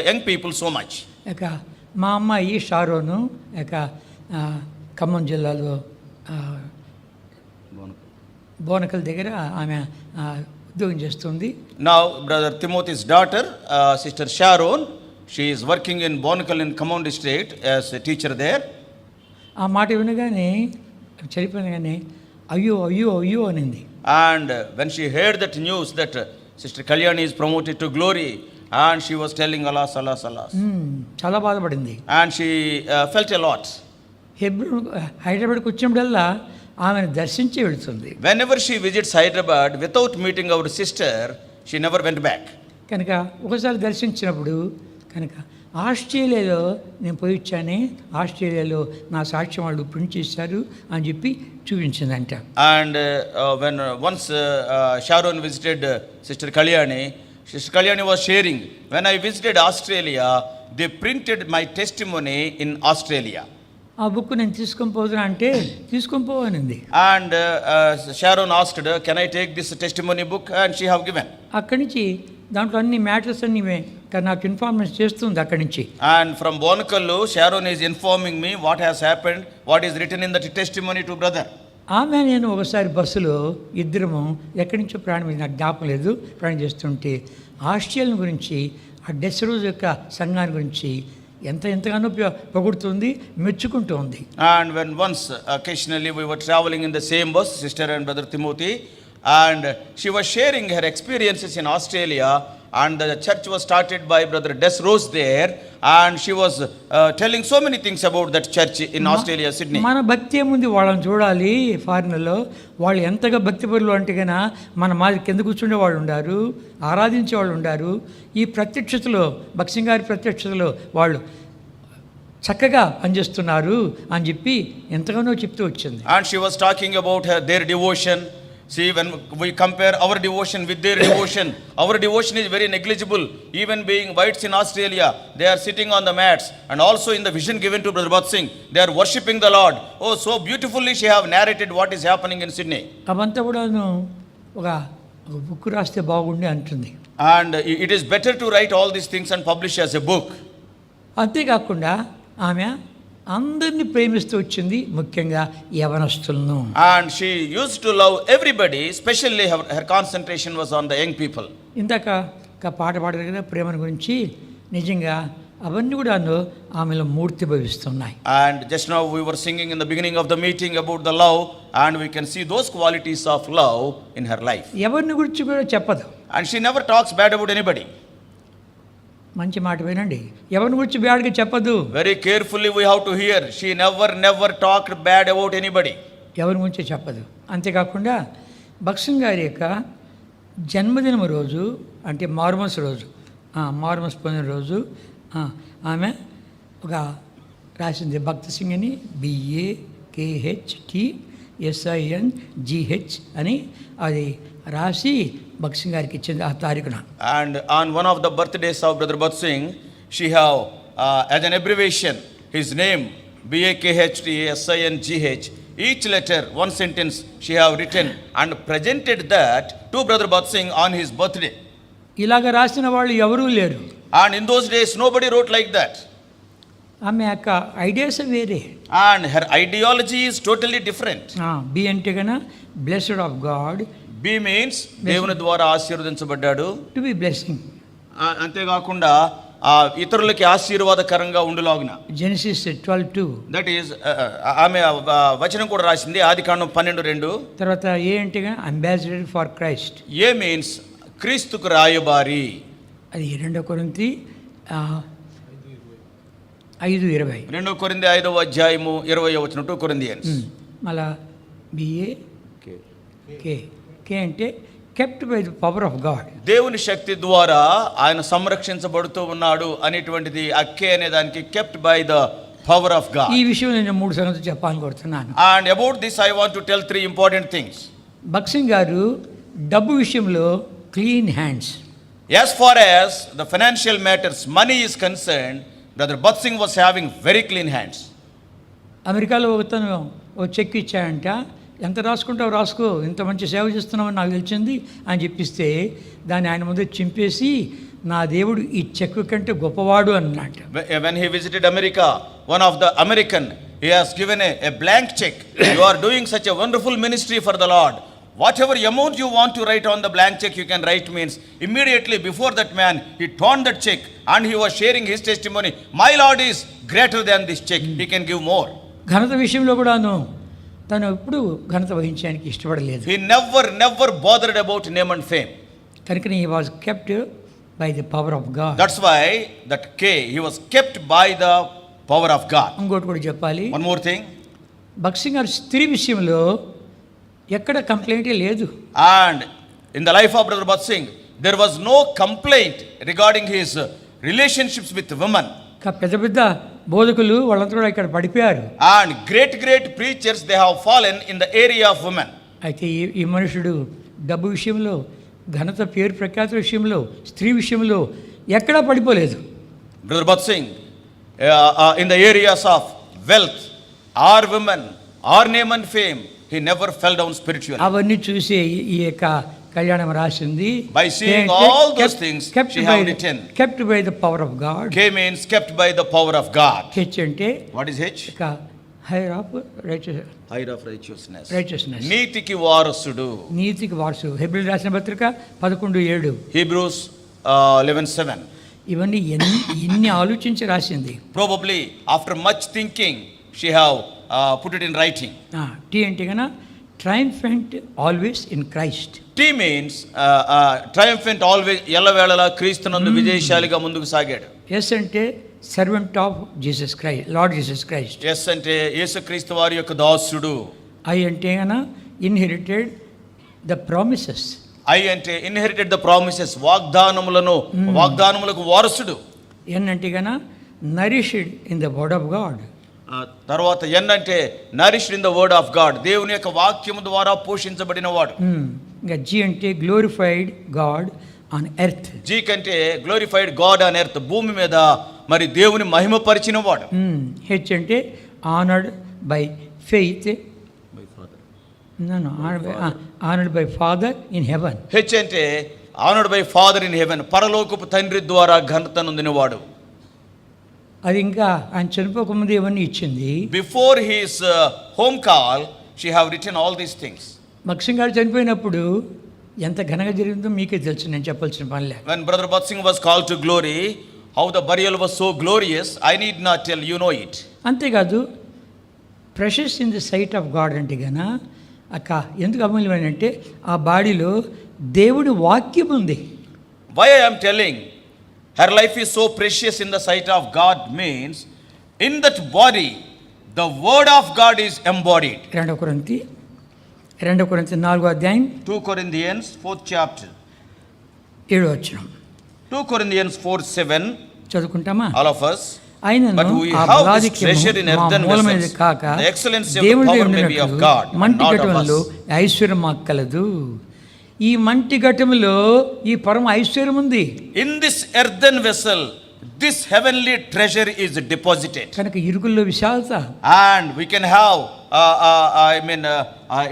S8: young people so much.
S7: ఇక మా అమ్మాయి షారోను ఇక ఖమ్మం జిల్లాలో బోనకల్ దగ్గర ఆమె ఉద్యోగం చేస్తుంది.
S8: Now brother Timothy's daughter, sister Sharon, she is working in Bonakal in Khammam district as a teacher there.
S7: ఆ మాట వినగానే చనిపోయినగానే అయ్యో అయ్యో అయ్యో అనింది.
S8: And when she heard that news that sister Kalyani is promoted to glory, and she was telling alas, alas, alas.
S7: చాలా బాధపడింది.
S8: And she felt a lot.
S7: హైదరాబాద్కి వచ్చినప్పుడల్లా ఆమెను దర్శించి వెళుతుంది.
S8: Whenever she visits Hyderabad, without meeting our sister, she never went back.
S7: కనుక ఒకసారి దర్శించినప్పుడు కనుక ఆస్ట్రేలియాలో నేను పోయి వచ్చానే, ఆస్ట్రేలియాలో నా సాక్ష్యం వాళ్ళు ప్రింట్ చేశారు అని చెప్పి చూపించిందంట.
S8: And when once Sharon visited sister Kalyani was sharing, when I visited Australia, they printed my testimony in Australia.
S7: ఆ బుక్ నేను తీసుకొని పోతున్నా అంటే తీసుకొని పోవనింది.
S8: And Sharon asked her, can I take this testimony book? And she have given.
S7: అక్కడి నుంచి దాంట్లో అన్ని మ్యాటర్స్ అన్ని నాకు ఇన్ఫార్మేషన్ చేస్తుంది అక్కడి నుంచి.
S8: And from Bonakallu, Sharon is informing me what has happened, what is written in the testimony to brother.
S7: ఆమె నేను ఒకసారి బస్సులో ఇద్దరము ఎక్కడి నుంచో ప్రయాణం, నాకు జ్ఞాపకం లేదు, ప్రయాణం చేస్తుంటే ఆస్ట్రేలియా గురించి, ఆ డెస్రోజ్ యొక్క సంఘాన్ని గురించి ఎంతగానో పొగుడుతుంది, మెచ్చుకుంటూ ఉంది.
S8: And when once occasionally we were traveling in the same bus, sister and brother Timothy, and she was sharing her experiences in Australia, and the church was started by Brother Des Rose there, and she was telling so many things about that church in Australia, Sydney.
S7: మన భక్తి ఏముంది వాళ్ళని చూడాలి. ఫారిన్లో వాళ్ళు ఎంతగా భక్తిపరులు అంటే కన్నా మన మాది కింద కూర్చుండే వాళ్ళు ఉండారు, ఆరాధించే వాళ్ళు ఉండారు. ఈ ప్రత్యక్షతలో భక్సింగ్ గారి ప్రత్యక్షతలో వాళ్ళు చక్కగా పనిచేస్తున్నారు అని చెప్పి ఎంతగానో చెప్తూ వచ్చింది.
S8: And she was talking about their devotion. See, when we compare our devotion with their devotion, our devotion is very negligible. Even being whites in Australia, they are sitting on the mats, and also in the vision given to Brother Bhat Singh, they are worshipping the Lord. Oh, so beautifully she have narrated what is happening in Sydney.
S7: అవంతా కూడాను ఒక book రాస్తే బాగుండి అంటుంది.
S8: And it is better to write all these things and publish as a book.
S7: అంతేకాకుండా ఆమె అందరినీ ప్రేమిస్తూ వచ్చింది, ముఖ్యంగా యవనస్తులను.
S8: And she used to love everybody, especially her concentration was on the young people.
S7: ఇందాక ఒక పాట పాడారు కదా ప్రేమను గురించి, నిజంగా అవన్నీ కూడాను ఆమెలో మూర్తి భవిస్తున్నాయి.
S8: And just now we were singing in the beginning of the meeting about the love, and we can see those qualities of love in her life.
S7: ఎవరిని గురించి కూడా చెప్పదు.
S8: And she never talks bad about anybody.
S7: మంచి మాట వినండి, ఎవరిని గురించి బ్యాడ్గా చెప్పదు.
S8: Very carefully we have to hear. She never talked bad about anybody.
S7: ఎవరి గురించి చెప్పదు. అంతేకాకుండా భక్సింగ్ గారి యొక్క జన్మదినం రోజు అంటే మార్మస్ రోజు, మార్మస్ పొందిన రోజు ఆమె ఒక రాసింది భక్త సింగ్ అని BAKHTSINGH అని అది రాసి భక్సింగ్ గారికి ఇచ్చింది ఆ తారీఖున.
S8: And on one of the birthdays of Brother Bhat Singh, she have as an abbreviation his name BAKHTSINGH. Each letter, one sentence she have written and presented that to Brother Bhat Singh on his birthday.
S7: ఇలాగ రాసిన వాళ్ళు ఎవరూ లేరు.
S8: And in those days nobody wrote like that.
S7: ఆమె యొక్క ideas వేరే.
S8: And her ideology is totally different.
S7: B అంటే కన్నా blessed of God.
S8: B means దేవుని ద్వారా ఆశీర్వదించబడ్డాడు.
S7: To be blessing.
S8: అంతేకాకుండా ఇతరులకి ఆశీర్వాదకరంగా ఉండులాగున.
S7: జెనసిస్ 12:2.
S8: దట్ ఈస్ ఆమె వచనం కూడా రాసింది ఆదికాండం 12:2.
S7: తర్వాత ఏ అంటే ambassador for Christ.
S8: A means క్రీస్తుకు రాయబారి.
S7: అది 2 కొరింథీ 5:20.
S8: 2 కొరింథీ 5వ అధ్యాయము 20వ వచనం 2 కొరింథియన్స్.
S7: మళ్ళా BA K అంటే kept by the power of God.
S8: దేవుని శక్తి ద్వారా ఆయన సంరక్షించబడుతూ ఉన్నాడు అనేటువంటిది అక్కే అనే దానికి kept by the power of God.
S7: ఈ విషయం నేను 3 సంగతులు చెప్పాలనుకుంటున్నాను.
S8: And about this I want to tell 3 important things.
S7: భక్సింగ్ గారు డబ్బు విషయంలో clean hands.
S8: As far as the financial matters, money is concerned, Brother Bhat Singh was having very clean hands.
S7: అమెరికాలో ఒకతను ఓ చెక్ ఇచ్చాయంట, ఎంత రాసుకుంటావు రాసుకో, ఇంత మంచి సేవ చేస్తున్నామని నాకు తెలిసింది అని చెప్పిస్తే దాన్ని ఆయన ముందు చింపేసి నా దేవుడు ఈ చెక్ కంటే గొప్పవాడు అన్నట్టు.
S8: When he visited America, one of the American, he has given a blank check. You are doing such a wonderful ministry for the Lord. Whatever amount you want to write on the blank check, you can write. Means immediately before that man, he torn that check and he was sharing his testimony. My Lord is greater than this check. He can give more.
S7: ఘనత విషయంలో కూడాను తను ఎప్పుడు ఘనత వహించడానికి ఇష్టపడలేదు.
S8: He never bothered about name and fame.
S7: కనుకనే he was kept by the power of God.
S8: That's why that he was kept by the power of God.
S7: ఇంకోటి కూడా చెప్పాలి.
S8: One more thing.
S7: భక్సింగ్ గారు స్త్రీ విషయంలో ఎక్కడ కంప్లైంటే లేదు.
S8: And in the life of Brother Bhat Singh, there was no complaint regarding his relationships with women.
S7: పెద్ద పెద్ద బోధకులు వాళ్ళంతా కూడా ఇక్కడ పడిపోయారు.
S8: And great preachers, they have fallen in the area of women.
S7: అయితే ఈ మనుషుడు డబ్బు విషయంలో, ఘనత పేరు ప్రఖ్యాత విషయంలో, స్త్రీ విషయంలో ఎక్కడా పడిపోలేదు.
S8: Brother Bhat Singh, in the areas of wealth or women or name and fame, he never fell down spiritually.
S7: అవన్నీ చూసి ఈ యొక్క కళ్యాణం రాసింది.
S8: By seeing all those things, she have written.
S7: Kept by the power of God.
S8: K means kept by the power of God.
S7: H అంటే
S8: what is H?
S7: Heir of
S8: righteousness. నీతికి వారసుడు.
S7: నీతికి వారసుడు. హెబ్రీయులకు రాసిన పత్రిక 11:7.
S8: Hebrews 11:7.
S7: ఇవన్నీ ఎన్ని ఆలోచించి రాసింది.
S8: Probably after much thinking she have put it in writing.
S7: T అంటే కన్నా triumphant always in Christ.
S8: T means triumphant always, ఎల్లవేళలా క్రీస్తునందు విజయశాలిగా ముందుకు సాగాడు.
S7: S అంటే servant of Jesus Christ, Lord Jesus Christ.
S8: S అంటే యేసుక్రీస్తు వారి యొక్క దాసుడు.
S7: I అంటే inherited the promises.
S8: ఐ అంటే ఇన్హెరిటెడ్ ద ప్రామిసెస్, వాగ్దానములకు వారసుడు.
S7: N అంటే nourished in the word of God.
S8: తర్వాత ఎన్ అంటే nourished in the word of God, దేవుని యొక్క వాక్యము ద్వారా పోషించబడిన వాడు.
S7: ఇంకా G అంటే glorified God on earth.
S8: జీ కంటే గ్లోరిఫైడ్ గాడ్ ఆన్ ఎర్త్, భూమి మీద మరి దేవుని మహిమపరిచిన వాడు.
S7: H అంటే honored by faith. honored by Father in heaven.
S8: H అంటే honoured by father in heaven, పరలోకపు తండ్రి ద్వారా ఘనత నొందినవాడు.
S7: అది ఇంకా ఆయన చనిపోకముందు ఇవన్నీ ఇచ్చింది.
S8: Before his home call she have written all these things.
S7: భక్సింగ్ గారు చనిపోయినప్పుడు ఎంత ఘనంగా జరిగిందో మీకే తెలుసు, నేను చెప్పాల్సిన పని లేదు.
S8: When Brother Bhatsing was called to glory, how the burial was so glorious, I need not tell, you know it.
S7: అంతేకాదు precious in the sight of God అంటే ఎందుకు అమూల్యమైనంటే ఆ బాడీలో దేవుడి వాక్యం ఉంది.
S8: Why I am telling her life is so precious in the sight of God means in that body the word of God is embodied.
S7: 2 కొరింథీ 4వ అధ్యాయం
S8: 2 Corinthians 4th chapter
S7: 7వ వచనం.
S8: 2 Corinthians 4:7
S7: చదువుకుంటామా?
S8: all of us.
S7: ఆయనను ఆ బలాధిక్యము మా మూలమైనది కాక దేవుని మంటి ఘటములో ఐశ్వర్యం మాకు కలదు. ఈ మంటి ఘటములో ఈ పరమ ఐశ్వర్యం ఉంది.
S8: In this earthen vessel this heavenly treasure is deposited.
S7: కనుక ఇరుకుల్లో విశాలత,
S8: and we can have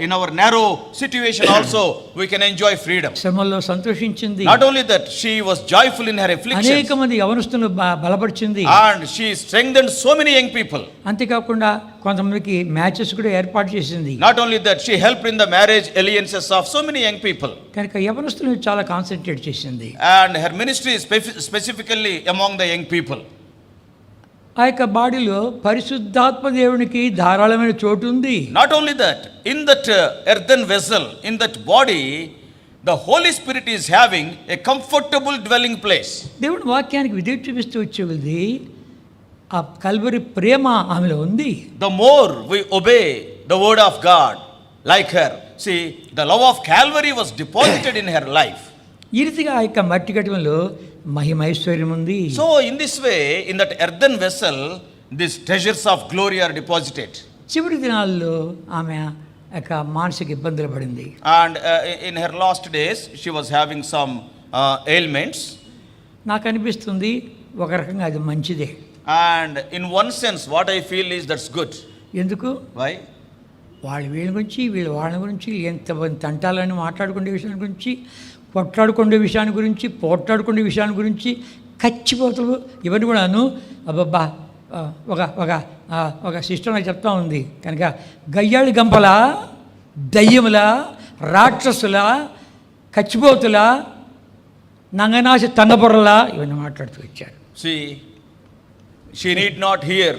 S8: in our narrow situation also we can enjoy freedom.
S7: శ్రమల్లో సంతోషించింది.
S8: Not only that, she was joyful in her afflictions.
S7: అనేక మంది యవనస్తులను బలపరిచింది.
S8: And she strengthened so many young people.
S7: అంతేకాకుండా కొంతమందికి matches కూడా ఏర్పాటు చేసింది.
S8: Not only that, she helped in the marriage alliances of so many young people.
S7: కనుక యవనస్తులను చాలా concentrate చేసింది.
S8: And her ministry is specifically among the young people.
S7: ఆ యొక్క బాడీలో పరిశుద్ధాత్మ దేవునికి ధారాళమైన చోటు ఉంది.
S8: Not only that, in that earthen vessel, in that body, the Holy Spirit is having a comfortable dwelling place.
S7: దేవుని వాక్యానికి విధేయత చూపిస్తూ వచ్చేది ఆ కల్వరి ప్రేమ ఆమెలో ఉంది.
S8: The more we obey the word of God, like her, see, the love of Calvary was deposited in her life.
S7: ఈ రీతిగా ఆ యొక్క మట్టి ఘటంలో మహిమైశ్వర్యం ఉంది.
S8: So in this way, in that earthen vessel, these treasures of glory are deposited.
S7: చివరి దినాల్లో ఆమె యొక్క మానసిక ఇబ్బందులు పడింది.
S8: And in her last days, she was having some ailments.
S7: నాకు అనిపిస్తుంది ఒక రకంగా అది మంచిదే.
S8: And in one sense, what I feel is that's good.
S7: ఎందుకు?
S8: Why?
S7: వీళ్ళ గురించి వాళ్ళ గురించి ఎంతమంది తంటాలని మాట్లాడుకునే విషయాన్ని గురించి, కొట్లాడుకునే విషయాన్ని గురించి, పోట్లాడుకునే విషయాన్ని గురించి, కచ్చిపోతలు ఇవన్నీ కూడాను అబ్బబ్బా. ఒక సిస్టర్ నాకు చెప్తా ఉంది కనుక గయ్యాళి గంపల, దయ్యముల, రాక్షసుల, కచ్చిపోతుల, నంగనాసి తంగబొర్రల ఇవన్నీ మాట్లాడుతూ వచ్చారు.
S8: See, she need not hear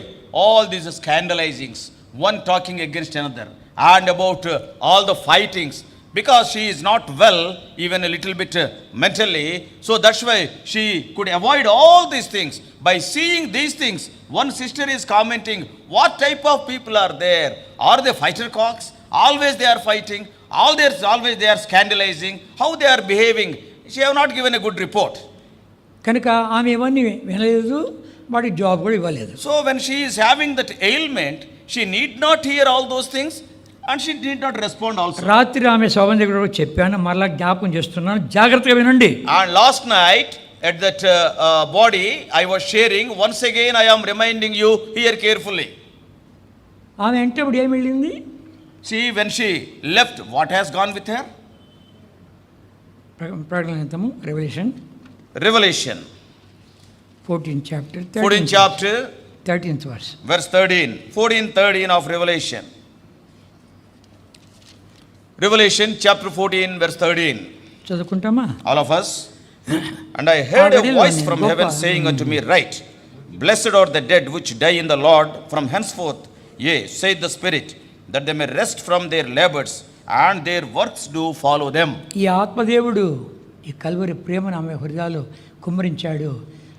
S8: all these scandalizings, one talking against another, and about all the fightings, because she is not well, even a little bit mentally. So that's why she could avoid all these things. By seeing these things, one sister is commenting, what type of people are there? Are they fighter cocks? Always they are fighting. Always they are scandalizing. How they are behaving? She have not given a good report.
S7: కనుక ఆమె ఇవన్నీ వినలేదు, వాడికి job కూడా ఇవ్వలేదు.
S8: So when she is having that ailment, she need not hear all those things, and she did not respond also.
S7: రాత్రి ఆమె శోభన్ దగ్గర చెప్పాను, మరలా జ్ఞాపకం చేస్తున్నాను, జాగ్రత్తగా వినండి.
S8: And last night at that body I was sharing, once again I am reminding you, hear carefully.
S7: ఆమె అంటే ఇప్పుడు ఏమి వెళ్ళింది?
S8: See, when she left, what has gone with her?
S7: ప్రకటన revolution 14th chapter 13th verse.
S8: Verse 13 of Revelation. Revelation chapter 14 verse 13.
S7: చదువుకుంటామా?
S8: All of us. And I heard a voice from heaven saying unto me, write, blessed are the dead which die in the Lord from henceforth, yea, saith the Spirit, that they may rest from their labors, and their works do follow them.
S7: ఈ ఆత్మదేవుడు ఈ Calvary ప్రేమను ఆమె హృదయాలు కుమ్మరించాడు.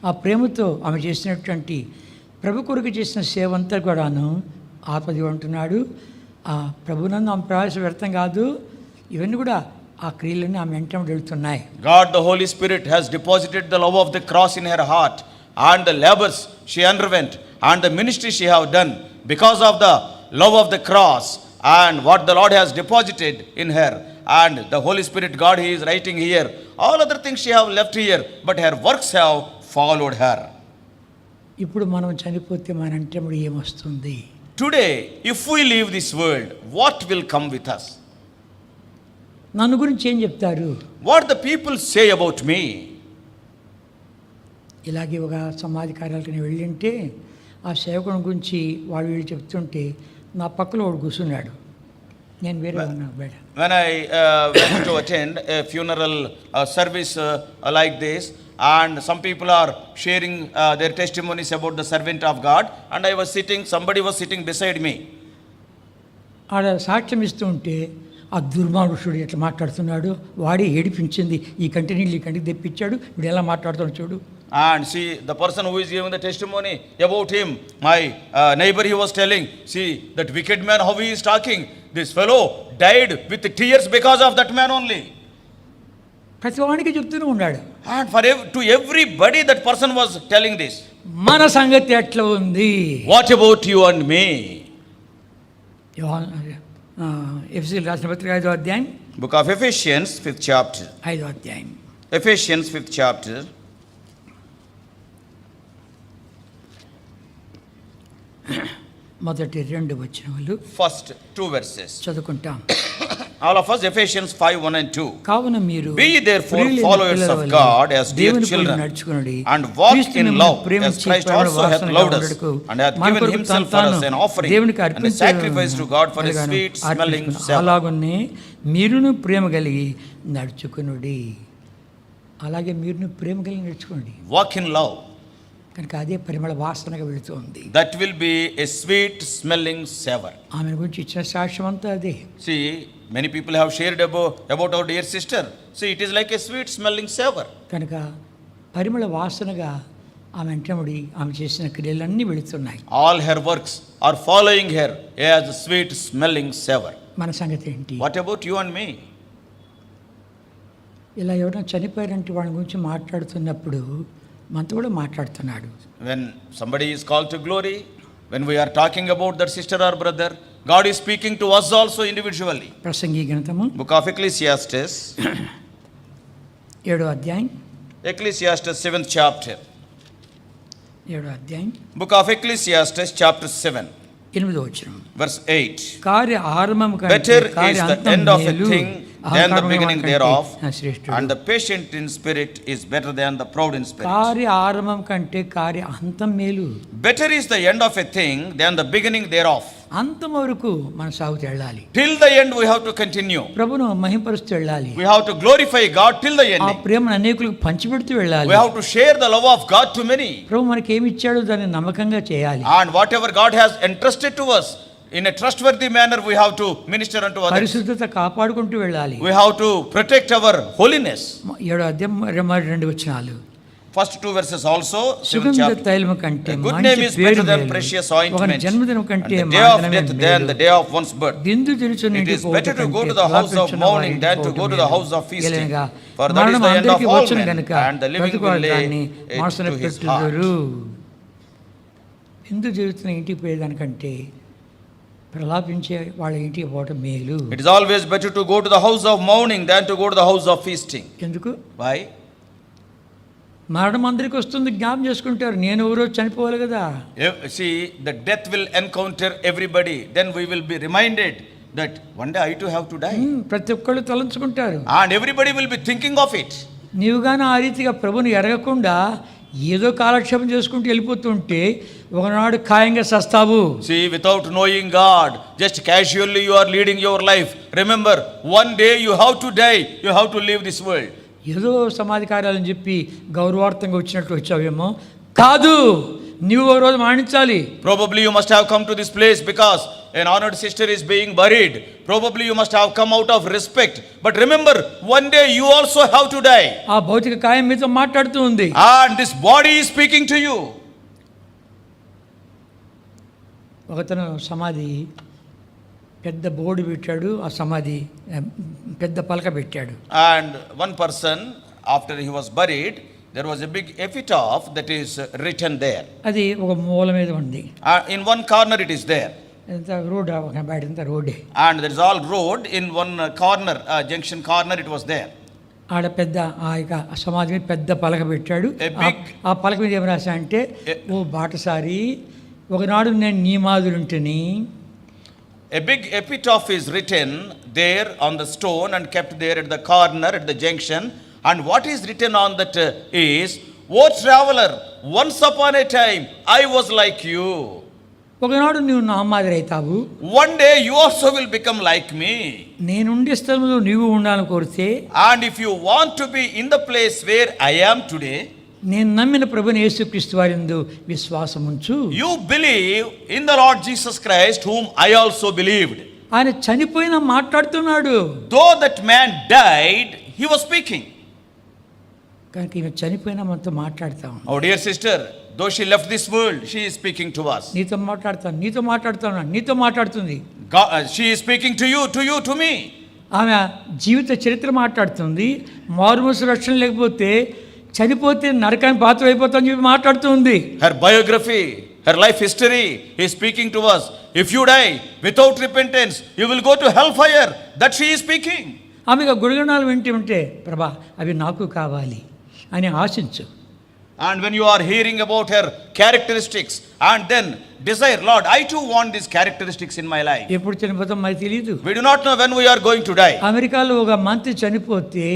S7: ఆ ప్రేమతో ఆమె చేసినటువంటి ప్రభు కొరకు చేసిన సేవ అంతా కూడాను ఆత్మదేవుడు అంటున్నాడు. ఆ ప్రభునందు ఆమె ప్రయాస వ్యర్థం కాదు. ఇవన్నీ కూడా ఆ క్రియలన్నీ ఆమె వెంట వెళ్తున్నాయి.
S8: God the Holy Spirit has deposited the love of the cross in her heart, and the labors she underwent and the ministry she have done because of the love of the cross and what the Lord has deposited in her. And the Holy Spirit God, he is writing here, all other things she have left here, but her works have followed her.
S7: ఇప్పుడు మనం చనిపోతే మన అంటే ఏమొస్తుంది?
S8: Today, if we leave this world, what will come with us?
S7: నన్ను గురించి ఏం చెప్తారు?
S8: What the people say about me?
S7: ఇలాగే ఒక సమాధి కార్యాలకు నేను వెళ్ళింటే ఆ సేవకుని గురించి వాళ్ళు వీళ్ళు చెప్తుంటే నా పక్కలో వాడు కూర్చున్నాడు. నేను వేరే ఉన్నా బయట.
S8: When I went to attend a funeral service like this, and some people are sharing their testimonies about the servant of God, and I was sitting, somebody was sitting beside me.
S7: ఆడ సాక్ష్యం ఇస్తూ ఉంటే ఆ దుర్మానుషుడు ఎట్లా మాట్లాడుతున్నాడు, వాడే ఏడిపించింది, ఈ కంటి నీళ్ళు ఈ కంటికి తెప్పించాడు, వీడు ఎలా మాట్లాడుతున్నాడు చూడు.
S8: And see, the person who is giving the testimony about him, my neighbor, he was telling, see, that wicked man, how he is talking. This fellow died with tears because of that man only.
S7: ప్రతి వాడికి చెప్తూనే ఉన్నాడు.
S8: And to everybody, that person was telling this.
S7: మన సంగతి ఎట్లా ఉంది?
S8: What about you and me?
S7: ఎఫెసీయులకు రాసిన పత్రిక 5వ అధ్యాయం.
S8: Book of Ephesians, 5th chapter.
S7: 5వ అధ్యాయం.
S8: Ephesians, 5th chapter.
S7: మొదటి 2 వచనాలు.
S8: First 2 verses.
S7: చదువుకుంటాం.
S8: All of us, Ephesians 5:1-2.
S7: కావున మీరు
S8: Be therefore followers of God as dear children, and walk in love as Christ also hath loved us, and hath given himself for us an offering and a sacrifice to God for a sweet smelling savour.
S7: అలాగనే మీరును ప్రేమ కలిగి నడుచుకొనుడి. అలాగే మీరును ప్రేమ కలిగి నడుచుకోండి.
S8: Walk in love.
S7: కనుక అదే పరిమళ వాసనగా వెళుతుంది.
S8: That will be a sweet smelling savour.
S7: ఆమె గురించి ఇచ్చిన సాక్ష్యం అంతా అదే.
S8: See, many people have shared about our dear sister. See, it is like a sweet smelling savour.
S7: కనుక పరిమళ వాసనగా ఆమె వెంటబడి ఆమె చేసిన క్రియలన్నీ వెళుతున్నాయి.
S8: All her works are following her as a sweet smelling savour.
S7: మన సంగతి ఏంటి?
S8: What about you and me?
S7: ఇలా ఎవరైనా చనిపోయారంటే వాళ్ళ గురించి మాట్లాడుతున్నప్పుడు మనతో కూడా మాట్లాడుతున్నాడు.
S8: When somebody is called to glory, when we are talking about that sister or brother, God is speaking to us also individually.
S7: ప్రసంగి గ్రంథము
S8: Book of Ecclesiastes,
S7: 7వ అధ్యాయం.
S8: Ecclesiastes 7th chapter.
S7: 7వ అధ్యాయం.
S8: Book of Ecclesiastes chapter 7,
S7: 8వ వచనం.
S8: verse 8.
S7: కార్య ఆరంభము కంటే
S8: Better
S7: కార్య
S8: is the
S7: అంతం
S8: end of a
S7: మేలు,
S8: thing than the
S7: అహంకారమైన
S8: beginning
S7: వానికంటే
S8: thereof,
S7: శ్రేష్ఠుడు.
S8: and the patient in spirit is better than the proud in spirit.
S7: కార్య ఆరంభం కంటే కార్య అంతం మేలు.
S8: Better is the end of a thing than the beginning thereof.
S7: అంతం వరకు మన సాగుతూ వెళ్ళాలి.
S8: Till the end we have to continue.
S7: ప్రభును మహింపరుస్తూ వెళ్ళాలి.
S8: We have to glorify God till the
S7: ఆ
S8: end.
S7: ప్రేమను అనేకులకు పంచిపెడుతూ వెళ్ళాలి.
S8: We have to share the love of God to many.
S7: ప్రభు మనకి ఏమి ఇచ్చాడో దాన్ని నమ్మకంగా చేయాలి.
S8: And whatever God has entrusted to us, in a trustworthy manner we have to minister unto others.
S7: పరిశుద్ధత కాపాడుకుంటూ వెళ్ళాలి.
S8: We have to protect our holiness.
S7: 7వ అధ్యాయం 2 వచనాలు.
S8: First 2 verses also.
S7: సుగంధ తైలము కంటే
S8: A good
S7: మంచి
S8: name is
S7: పేరు
S8: better than
S7: మేలు.
S8: precious
S7: ఒక
S8: ointment,
S7: జన్మదినం
S8: and
S7: కంటే
S8: the day of
S7: మాదినమే
S8: death than
S7: మేలు.
S8: the day of one's birth.
S7: Bindu తెరుచుని
S8: It is
S7: ఇంటికి
S8: better to
S7: పోవుట
S8: go to
S7: కంటే
S8: the house of
S7: తులాపించిన
S8: mourning
S7: వారి
S8: than
S7: ఇంటికి
S8: to go to
S7: పోవుట
S8: the
S7: మేలు.
S8: house of feasting.
S7: ఏలనగా
S8: For that is
S7: మరణం
S8: the end
S7: అందరికీ
S8: of all
S7: వచ్చును
S8: men,
S7: గనుక
S8: and the living will
S7: బ్రతుకువారు
S8: lay
S7: దాన్ని
S8: it
S7: మనసున
S8: to his heart.
S7: పెట్టుదురు. బిందు జరుగుతున్న ఇంటికి పోయేదానికంటే ప్రలాపించే వాళ్ళ ఇంటికి పోవటం మేలు.
S8: It is always better to go to the house of mourning than to go to the house of feasting.
S7: ఎందుకు?
S8: Why?
S7: మరణం అందరికి వస్తుంది, జ్ఞాపం చేసుకుంటారు. నేను ఎవరో చనిపోవాలి కదా.
S8: See, the death will encounter everybody. Then we will be reminded that one day I too have to die.
S7: ప్రతి ఒక్కళ్ళు తలంచుకుంటారు.
S8: And everybody will be thinking of it.
S7: నీవు కానీ ఆ రీతిగా ప్రభుని ఎరగకుండా ఏదో కాలక్షేపం చేసుకుంటూ వెళ్ళిపోతుంటే ఒకనాడు ఖాయంగా సస్తావు.
S8: See, without knowing God, just casually you are leading your life. Remember, one day you have to die. You have to leave this world.
S7: ఏదో సమాధి కార్యాలని చెప్పి గౌరవార్థంగా వచ్చినట్టు వచ్చావేమో. కాదు, నీవు ఒక రోజు మరణించాలి.
S8: Probably you must have come to this place because an honored sister is being buried. Probably you must have come out of respect. But remember, one day you also have to die.
S7: ఆ భౌతిక కాయం మీతో మాట్లాడుతూ ఉంది.
S8: And this body is speaking to you.
S7: ఒకతను సమాధి పెద్ద board పెట్టాడు, ఆ సమాధి పెద్ద పలక పెట్టాడు.
S8: And one person, after he was buried, there was a big epitaph that is written there.
S7: అది ఒక మూల మీద ఉంది.
S8: In one corner it is there.
S7: ఎంత రోడ్ బయట అంతా రోడ్డే.
S8: And there is all road. In one corner, junction corner, it was there.
S7: ఆడ పెద్ద ఆ యొక్క సమాధి మీద పెద్ద పలక పెట్టాడు. ఆ పలక మీద ఏం రాశా అంటే, ఓ బాటసారి, ఒకనాడు నేను నీ మాదిరుంటిని.
S8: A big epitaph is written there on the stone and kept there at the corner at the junction. And what is written on that is, O traveler, once upon a time I was like you.
S7: ఒకనాడు నువ్వు నా మాదిరి అవుతావు.
S8: One day you also will become like me.
S7: నేనుండే స్థలంలో నీవు ఉండాలని కోరితే,
S8: And if you want to be in the place where I am today,
S7: నేను నమ్మిన ప్రభుని యేసుక్రీస్తు వారియందు విశ్వాసం ఉంచు.
S8: you believe in the Lord Jesus Christ, whom I also believed.
S7: ఆయన చనిపోయినా మాట్లాడుతున్నాడు.
S8: Though that man died, he was speaking.
S7: కనుక ఈయన చనిపోయినా మనతో మాట్లాడతాం.
S8: Oh dear sister, though she left this world, she is speaking to us.
S7: నీతో మాట్లాడుతాను, నీతో మాట్లాడుతుంది.
S8: God, she is speaking to you, to me.
S7: ఆమె జీవిత చరిత్ర మాట్లాడుతుంది. మారుమూస రక్షణ లేకపోతే చనిపోతే నరకానికి పాత్ర అయిపోతామని చెప్పి మాట్లాడుతుంది.
S8: Her biography, her life history is speaking to us. If you die without repentance, you will go to hellfire. That she is speaking.
S7: ఆమె గుణగణాలు వింటే ప్రభా అవి నాకు కావాలి అని ఆశించు.
S8: And when you are hearing about her characteristics and then desire, Lord, I too want these characteristics in my life.
S7: ఎప్పుడు చనిపోతాం మరి తెలియదు.
S8: We do not know when we are going to die.
S7: అమెరికాలో ఒక మంత్రి చనిపోతే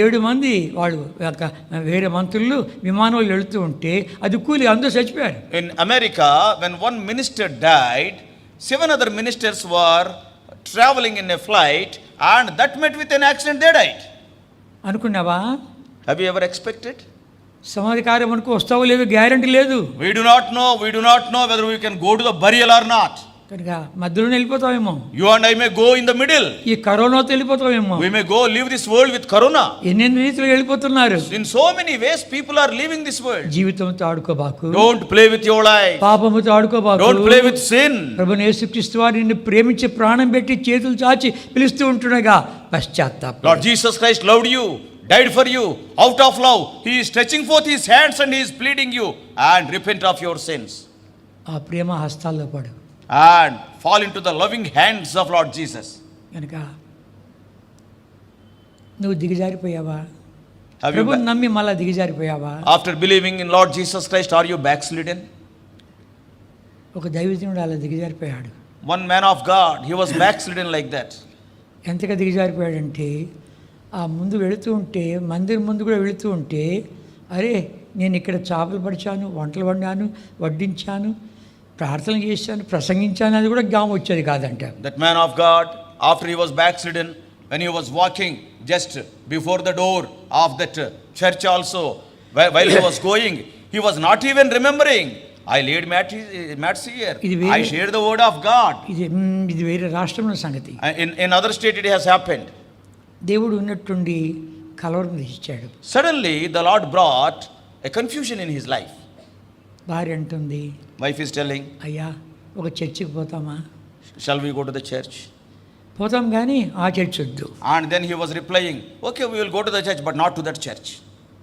S7: 7 మంది వాళ్ళు వేరే మంత్రులు విమానంలో వెళుతూ ఉంటే అది కూలి అందరూ చచ్చిపోయారు.
S8: In America, when one minister died, 7 other ministers were traveling in a flight and that met with an accident, they died.
S7: అనుకున్నావా?
S8: Have you ever expected?
S7: సమాధి కార్యం అనుకో వస్తావో లేదో గ్యారంటీ లేదు.
S8: We do not know whether we can go to the burial or not.
S7: కనుక మధ్యలో వెళ్ళిపోతావేమో.
S8: You and I may go in the middle.
S7: ఈ కరోనాతో వెళ్ళిపోతావేమో.
S8: We may go leave this world with corona.
S7: ఎన్నెన్ని రీతిలో వెళ్ళిపోతున్నారు.
S8: In so many ways people are leaving this world.
S7: జీవితంతో ఆడుకోబాకు.
S8: Don't play with your life.
S7: పాపముతో ఆడుకోబాకు.
S8: Don't play with sin.
S7: ప్రభువైన యేసుక్రీస్తు వారు నిన్ను ప్రేమించి ప్రాణం పెట్టి చేతులు చాచి పిలుస్తూ ఉంటుండగా పశ్చాత్తాపం.
S8: Lord Jesus Christ loved you, died for you. Out of love, He is stretching forth His hands and He is pleading you and repent of your sins.
S7: ఆ ప్రేమ హస్తాల్లో పడు.
S8: And fall into the loving hands of Lord Jesus.
S7: కనుక నువ్వు దిగజారిపోయావా?
S8: Have you
S7: ప్రభువుని నమ్మి మళ్ళా దిగజారిపోయావా?
S8: after believing in Lord Jesus Christ, are you backslidden?
S7: ఒక దైవజనుడు అలా దిగజారిపోయాడు.
S8: One man of God, he was backslidden like that.
S7: ఎంతగా దిగజారిపోయాడంటే ఆ ముందు వెళుతూ ఉంటే మందిరం ముందు కూడా వెళుతూ ఉంటే, అరే నేను ఇక్కడ చేపలు పడిచాను, వంటలు వండాను, వడ్డించాను, ప్రార్థన చేశాను, ప్రసంగించాను, అది కూడా జ్ఞాపకం వచ్చేది కాదంట.
S8: That man of God, after he was backslidden, when he was walking just before the door of that church also, while he was going, he was not even remembering, I laid mats here, I shared the word of God.
S7: ఇది వేరే రాష్ట్రంలో సంగతి.
S8: In other state it has happened.
S7: దేవుడు ఉన్నట్టుండి కలవరం తెచ్చాడు.
S8: Suddenly the Lord brought a confusion in his life.
S7: భార్య అంటుంది,
S8: Wife is telling,
S7: అయ్యా ఒక చర్చికి పోతామా?
S8: shall we go to the church?
S7: పోతాం కానీ ఆ చర్చ్ వద్దు.
S8: And then he was replying, okay, we will go to the church but not to that church.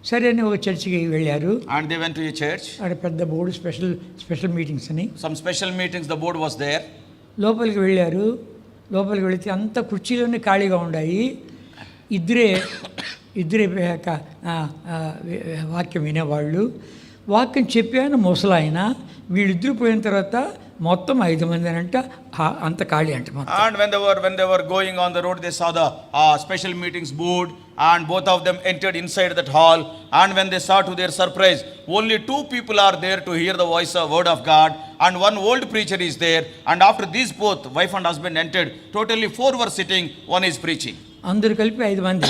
S7: సరే అని ఒక చర్చికి వెళ్ళారు.
S8: And they went to a church.
S7: అక్కడ పెద్ద బోర్డు స్పెషల్ మీటింగ్స్ అని.
S8: Some special meetings, the board was there.
S7: లోపలికి వెళ్ళారు. లోపలికి వెళితే అంత కుర్చీలోనే ఖాళీగా ఉన్నాయి. ఇద్దరే వాక్యం వినేవాళ్ళు. వాక్యం చెప్పాను ముసలాయన. వీళ్ళిద్దరు పోయిన తర్వాత మొత్తం 5 మంది అంట అంత ఖాళీ అంట.
S8: And when they were going on the road, they saw the special meetings board, and both of them entered inside that hall. And when they saw, to their surprise, only 2 people are there to hear the voice of word of God, and one old preacher is there. And after these both, wife and husband, entered, totally 4 were sitting, one is preaching.
S7: అందరు కలిపి 5 మంది.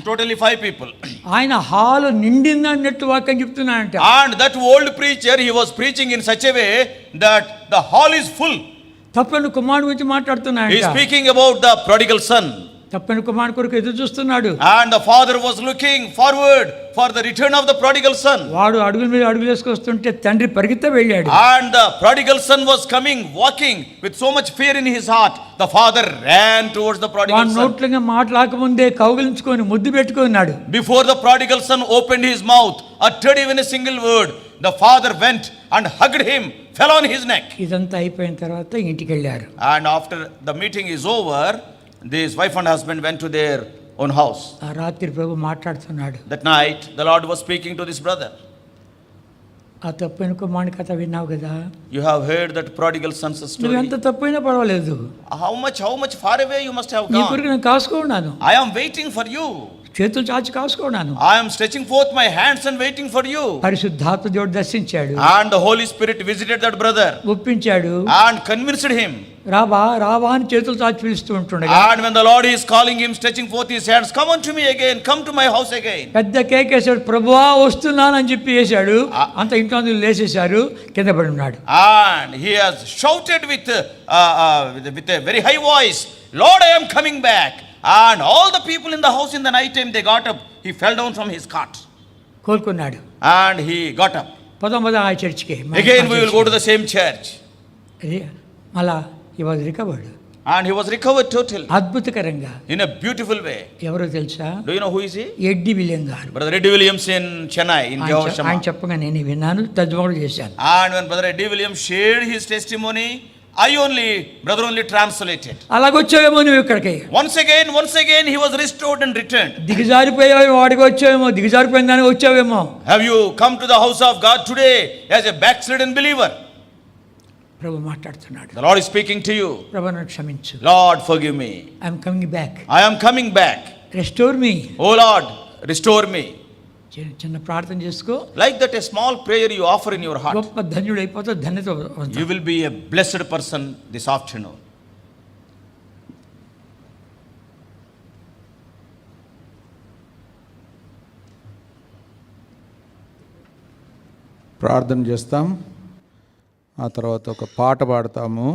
S8: Totally 5 people.
S7: ఆయన hall నిండిందన్నట్టు వాక్యం చెప్తున్నాడంట.
S8: And that old preacher, he was preaching in such a way that the hall is full.
S7: తప్పని కుమారుడు గురించి
S8: He is
S7: మాట్లాడుతున్నాడంట.
S8: speaking about the prodigal son.
S7: తప్పని కుమారుడు కొరకు ఎదురు చూస్తున్నాడు.
S8: And the father was looking forward for the return of the prodigal son.
S7: వాడు అడుగుల మీద అడుగులు వేసుకొస్తుంటే తండ్రి పరిగెత్త వెళ్ళాడు.
S8: And the prodigal son was coming, walking with so much fear in his heart. The father ran towards the prodigal
S7: వాడు
S8: son.
S7: నోట్లుగా మాట్లాడకముందే కౌగిలించుకొని ముద్దు పెట్టుకున్నాడు.
S8: Before the prodigal son opened his mouth, uttered even a single word, the father went and hugged him, fell on his neck.
S7: ఇదంతా అయిపోయిన తర్వాత ఇంటికి వెళ్ళారు.
S8: And after the meeting is over, this wife and husband went to their own house.
S7: ఆ రాత్రి ప్రభు మాట్లాడుతున్నాడు.
S8: That night, the Lord was speaking to this brother.
S7: ఆ తప్పైన కుమారుని కథ విన్నావు కదా.
S8: You have heard that prodigal son's story.
S7: నువ్వు ఎంత తప్పైనా పర్వాలేదు,
S8: How much far away you must have
S7: నీ
S8: gone.
S7: కొరకు నేను కాసుకున్నాను,
S8: I am waiting for you.
S7: చేతులు చాచి కాసుకున్నాను.
S8: I am stretching forth my hands and waiting for you.
S7: పరిశుద్ధాత్మ దేవుడు దర్శించాడు,
S8: And the Holy Spirit visited that brother
S7: ఒప్పించాడు.
S8: and convinced him.
S7: రాబా రాబా అని చేతులు చాచి పిలుస్తూ ఉంటుండగా
S8: And when the Lord is calling him, stretching forth his hands, come unto me again, come to my house again.
S7: పెద్ద కేకేశాడు, ప్రభువా వస్తున్నానని చెప్పి వేశాడు. అంత ఇంట్లో లేచేశారు, కింద పడి ఉన్నాడు.
S8: And he has shouted with a very high voice, Lord, I am coming back. And all the people in the house in the night time, they got up. He fell down from his cot.
S7: కోలుకున్నాడు.
S8: And he got up.
S7: పదొంబద ఆ చర్చికి
S8: Again we will go to the same church.
S7: మళ్ళా he was recovered.
S8: And he was recovered totally.
S7: అద్భుతకరంగా,
S8: In a beautiful way.
S7: ఎవరో తెలుసా?
S8: Do you know who is he?
S7: Eddie William గారు.
S8: Brother Eddie Williams in Chennai, in
S7: ఆయన
S8: Jehoshaphat.
S7: చెప్పగా నేను విన్నాను, తర్జుమా కూడా చేశాను.
S8: And when Brother Eddie Williams shared his testimony, brother only translated.
S7: అలాగొచ్చావేమో నువ్వు ఇక్కడికి.
S8: Once again he was restored and returned.
S7: దిగజారిపోయావేమో, వాడికి వచ్చావేమో, దిగజారిపోయిన దానికి వచ్చావేమో.
S8: Have you come to the house of God today as a backslidden believer?
S7: ప్రభు మాట్లాడుతున్నాడు.
S8: The Lord is speaking to you.
S7: ప్రభు నన్ను క్షమించు.
S8: Lord, forgive me.
S7: I'm coming back.
S8: I am coming back.
S7: Restore me.
S8: Oh Lord, restore me.
S7: చిన్న ప్రార్థన చేసుకో.
S8: Like that, a small prayer you offer in your heart.
S7: గొప్ప ధన్యుడు అయిపోతావు, ధన్యత.
S8: You will be a blessed person this afternoon.
S5: ప్రార్థన చేస్తాం, ఆ తర్వాత ఒక పాట పాడతాము.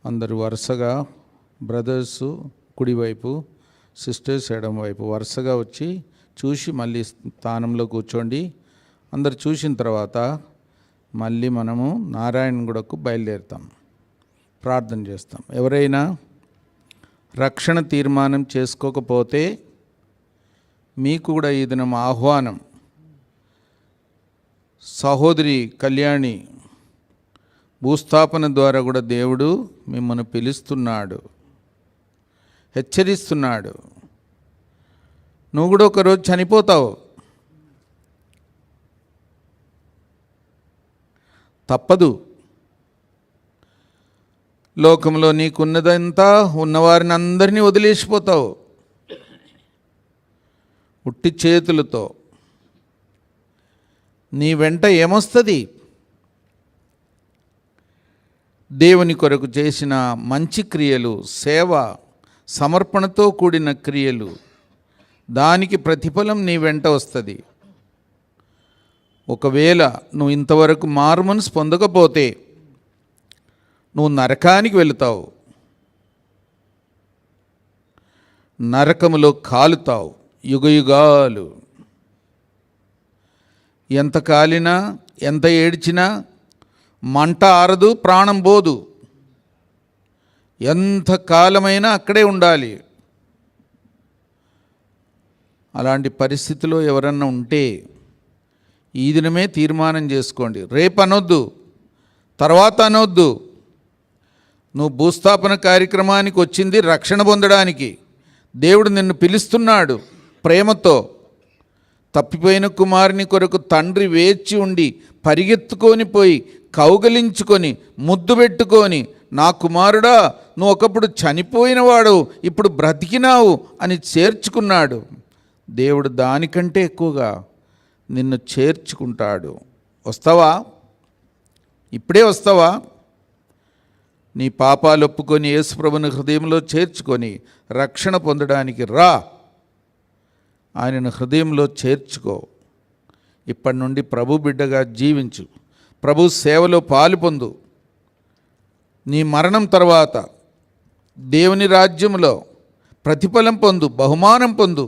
S5: అందరూ వరుసగా బ్రదర్స్ కుడివైపు, సిస్టర్స్ ఎడమవైపు వరుసగా వచ్చి చూసి మళ్ళీ స్థానంలో కూర్చోండి. అందరు చూసిన తర్వాత మళ్ళీ మనము నారాయణగూడకు బయలుదేరుతాం, ప్రార్థన చేస్తాం. ఎవరైనా రక్షణ తీర్మానం చేసుకోకపోతే మీకు కూడా ఈ దినం ఆహ్వానం. సహోదరి కళ్యాణి భూస్థాపన ద్వారా కూడా దేవుడు మిమ్మల్ని పిలుస్తున్నాడు, హెచ్చరిస్తున్నాడు. నువ్వు కూడా ఒకరోజు చనిపోతావు, తప్పదు. లోకంలో నీకున్నదంతా ఉన్నవారిని అందరినీ వదిలేసిపోతావు ఉట్టి చేతులతో. నీ వెంట ఏమొస్తుంది? దేవుని కొరకు చేసిన మంచి క్రియలు, సేవ, సమర్పణతో కూడిన క్రియలు, దానికి ప్రతిఫలం నీ వెంట వస్తుంది. ఒకవేళ నువ్వు ఇంతవరకు మారుమనసు పొందకపోతే నువ్వు నరకానికి వెళుతావు, నరకములో కాలుతావు యుగయుగాలు. ఎంత కాలినా, ఎంత ఏడ్చినా మంట ఆరదు, ప్రాణం పోదు. ఎంత కాలమైనా అక్కడే ఉండాలి. అలాంటి పరిస్థితిలో ఎవరన్నా ఉంటే ఈ దినమే తీర్మానం చేసుకోండి. రేపు అనొద్దు, తర్వాత అనొద్దు. నువ్వు భూస్థాపన కార్యక్రమానికి వచ్చింది రక్షణ పొందడానికి. దేవుడు నిన్ను పిలుస్తున్నాడు ప్రేమతో. తప్పిపోయిన కుమారుని కొరకు తండ్రి వేచి ఉండి పరిగెత్తుకొని పోయి కౌగలించుకొని ముద్దు పెట్టుకొని, నా కుమారుడా, నువ్వు ఒకప్పుడు చనిపోయినవాడు, ఇప్పుడు బ్రతికినావు అని చేర్చుకున్నాడు. దేవుడు దానికంటే ఎక్కువగా నిన్ను చేర్చుకుంటాడు. వస్తావా? ఇప్పుడే వస్తావా? నీ పాపాలు ఒప్పుకొని యేసుప్రభుని హృదయంలో చేర్చుకొని రక్షణ పొందడానికి రా. ఆయనను హృదయంలో చేర్చుకో. ఇప్పటి నుండి ప్రభు బిడ్డగా జీవించు. ప్రభు సేవలో పాలు పొందు. నీ మరణం తర్వాత దేవుని రాజ్యంలో ప్రతిఫలం పొందు, బహుమానం పొందు.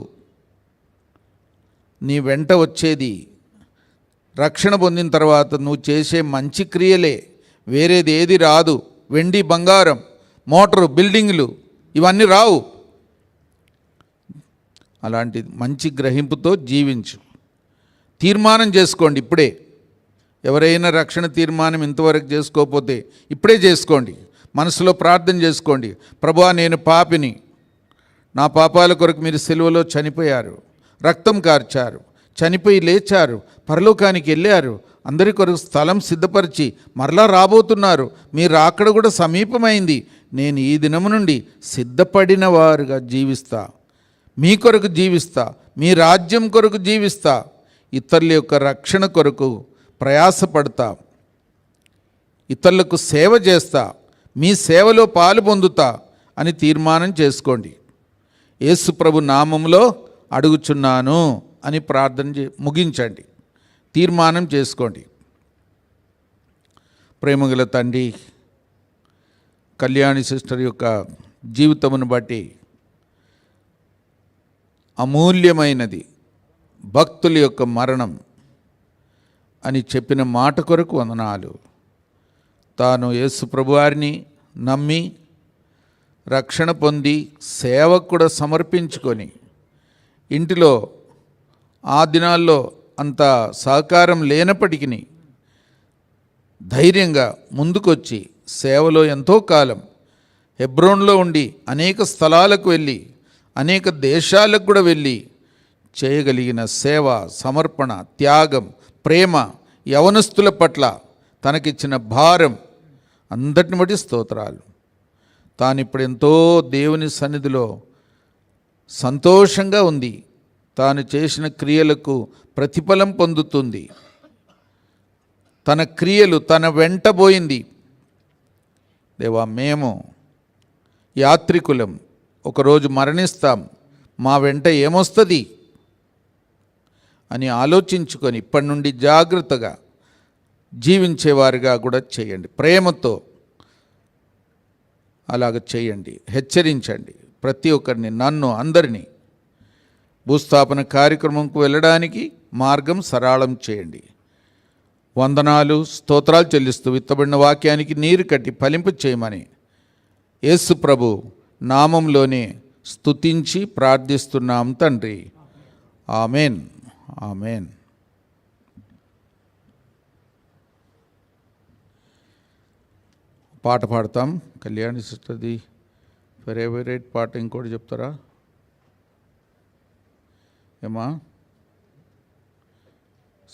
S5: నీ వెంట వచ్చేది రక్షణ పొందిన తర్వాత నువ్వు చేసే మంచి క్రియలే, వేరేది ఏది రాదు. వెండి బంగారం, మోటారు, బిల్డింగ్లు ఇవన్నీ రావు. అలాంటి మంచి గ్రహింపుతో జీవించు. తీర్మానం చేసుకోండి ఇప్పుడే. ఎవరైనా రక్షణ తీర్మానం ఇంతవరకు చేసుకోకపోతే ఇప్పుడే చేసుకోండి. మనసులో ప్రార్థన చేసుకోండి. ప్రభువా, నేను పాపిని, నా పాపాల కొరకు మీరు సిలువలో చనిపోయారు, రక్తం కార్చారు, చనిపోయి లేచారు, పరలోకానికి వెళ్ళారు, అందరి కొరకు స్థలం సిద్ధపరిచి మరలా రాబోతున్నారు, మీ రాకడ కూడా సమీపమైంది. నేను ఈ దినము నుండి సిద్ధపడిన వారుగా జీవిస్తా, మీ కొరకు జీవిస్తా, మీ రాజ్యం కొరకు జీవిస్తా, ఇతరుల యొక్క రక్షణ కొరకు ప్రయాసపడతా, ఇతరులకు సేవ చేస్తా, మీ సేవలో పాలు పొందుతా అని తీర్మానం చేసుకోండి. యేసు ప్రభు నామములో అడుగుచున్నాను అని ప్రార్థన ముగించండి. తీర్మానం చేసుకోండి. ప్రేమగల తండ్రి, కళ్యాణి సిస్టర్ యొక్క జీవితమును బట్టి అమూల్యమైనది భక్తుల యొక్క మరణం అని చెప్పిన మాట కొరకు వందనాలు. తాను యేసు ప్రభువారిని నమ్మి రక్షణ పొంది సేవకు కూడా సమర్పించుకొని ఇంటిలో ఆ దినాల్లో అంత సహకారం లేనప్పటికీ ధైర్యంగా ముందుకొచ్చి సేవలో ఎంతో కాలం హెబ్రోన్లో ఉండి అనేక స్థలాలకు వెళ్ళి అనేక దేశాలకు కూడా వెళ్ళి చేయగలిగిన సేవ, సమర్పణ, త్యాగం, ప్రేమ, యవనస్తుల పట్ల తనకిచ్చిన భారం అందటిని బట్టి స్తోత్రాలు. తాను ఇప్పుడు ఎంతో దేవుని సన్నిధిలో సంతోషంగా ఉంది. తాను చేసిన క్రియలకు ప్రతిఫలం పొందుతుంది. తన క్రియలు తన వెంటబోయింది. దేవా, మేము యాత్రికులం, ఒకరోజు మరణిస్తాం, మా వెంట ఏమొస్తుంది అని ఆలోచించుకొని ఇప్పటి నుండి జాగ్రత్తగా జీవించేవారిగా కూడా చేయండి. ప్రేమతో అలాగ చేయండి, హెచ్చరించండి ప్రతి ఒక్కరిని, నన్ను, అందరినీ. భూస్థాపన కార్యక్రమంకు వెళ్ళడానికి మార్గం సరళం చేయండి. వందనాలు, స్తోత్రాలు చెల్లిస్తూ విత్తబడిన వాక్యానికి నీరు కట్టి ఫలింపు చేయమని యేసు ప్రభు నామంలోనే స్తుతించి ప్రార్థిస్తున్నాం తండ్రి. Amen, amen. పాట పాడతాం. కళ్యాణి సిస్టర్ది ఫేవరెట్ పాట ఇంకోటి చెప్తారా ఏమా?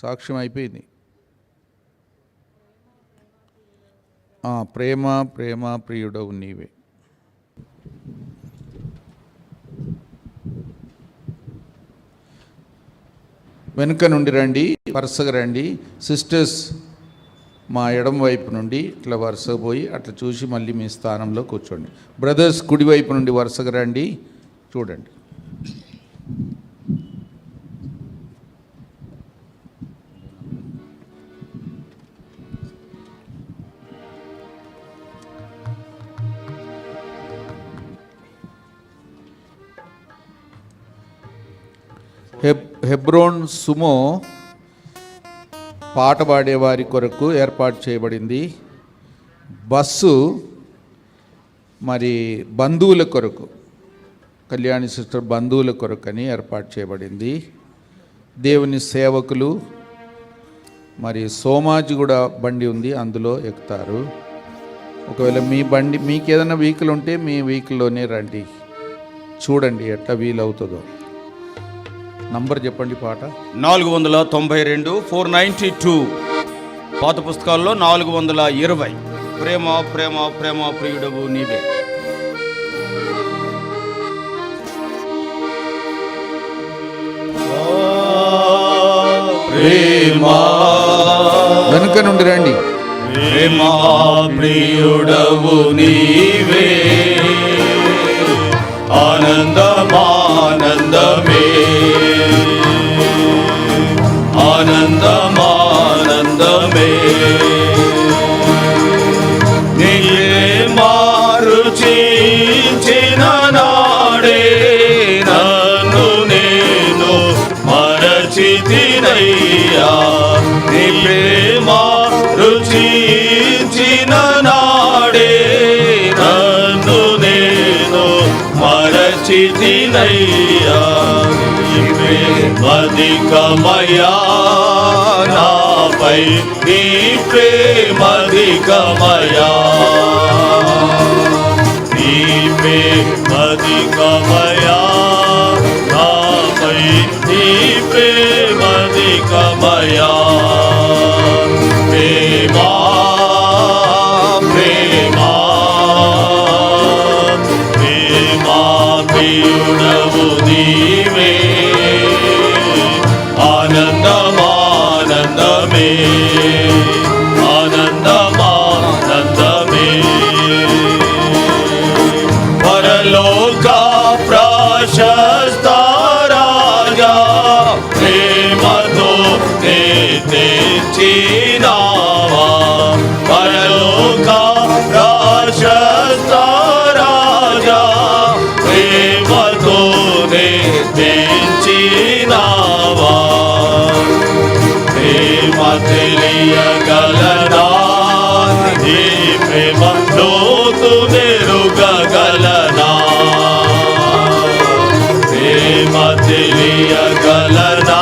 S5: సాక్ష్యం అయిపోయింది. ప్రేమ ప్రేమ ప్రియుడవు నీవే. వెనుక నుండి రండి, వరుసగా రండి. సిస్టర్స్ మా ఎడమ వైపు నుండి ఇట్లా వరుసగా పోయి అట్లా చూసి మళ్ళీ మీ స్థానంలో కూర్చోండి. బ్రదర్స్ కుడివైపు నుండి వరుసగా రండి, చూడండి. హెబ్రోన్ సుమో పాట పాడేవారి కొరకు ఏర్పాటు చేయబడింది. బస్సు మరి బంధువుల కొరకు, కళ్యాణి సిస్టర్ బంధువుల కొరకు అని ఏర్పాటు చేయబడింది. దేవుని సేవకులు మరి సోమాజి కూడా బండి ఉంది, అందులో ఎక్కుతారు. ఒకవేళ మీ బండి మీకు ఏదైనా వెహికల్ ఉంటే మీ వెహికల్లోనే రండి, చూడండి ఎట్లా వీలవుతుందో. నంబర్ చెప్పండి. పాట
S8: 492 492. పాత పుస్తకాల్లో 420. ప్రేమ ప్రేమ ప్రేమ ప్రియుడవు నీవే.
S5: వెనుక నుండి రండి.
S6: ప్రేమా ప్రియుడవు నీవే, ఆనందమానందమే, ఆనందమానందమే. నీవే మారుచిన నాడే నన్ను నేను మరచితినయ్యా. నీవే రుచించిన నాడే నన్ను నేను మరచితినయ్యా. ప్రేమధికమయా నాపై నీ ప్రేమధికమయా, నీ ప్రేమధికమయా నాపై నీ ప్రేమధికమయా. ప్రేమా ప్రేమా ప్రేమా ప్రియుడవు నీవే, ఆనందమానందమే, ఆనందమానందమే. పరలోక ప్రశస్త రాజా ప్రేమతో నే తెచ్చినావా. పరలోక ప్రశస్త రాజా ప్రేమతో నే తెచ్చినావా. ప్రేమ తెలియగలనా, ఈ ప్రేమ లోతు నెరుగగలనా. ప్రేమ తెలియగలనా,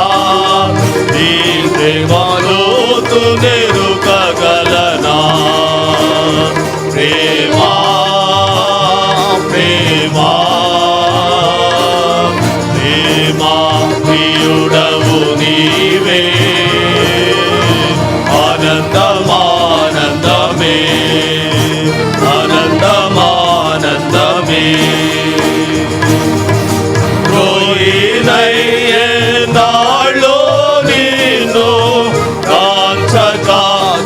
S6: ఈ ప్రేమ లోతు నెరుగగలనా. ప్రేమా ప్రేమా ప్రేమా ప్రియుడవు నీవే, ఆనందమానందమే, ఆనందమానందమే. రోయినయ్యే నాళ్ళో నిన్ను కాంచక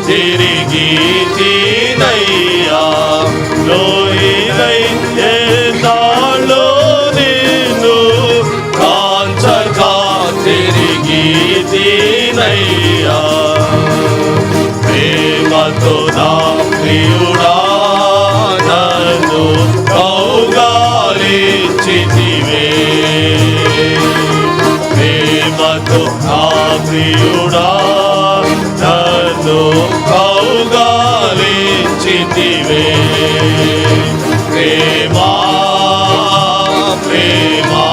S6: తిరిగి తినయ్యా. రోయినయ్యే నాళ్ళో నిన్ను కాంచక తిరిగి తినయ్యా. ప్రేమతో నా ప్రియుడా నన్ను కౌగాలించితివే. ప్రేమతో నా ప్రియుడా నన్ను కౌగాలించితివే. ప్రేమా ప్రేమా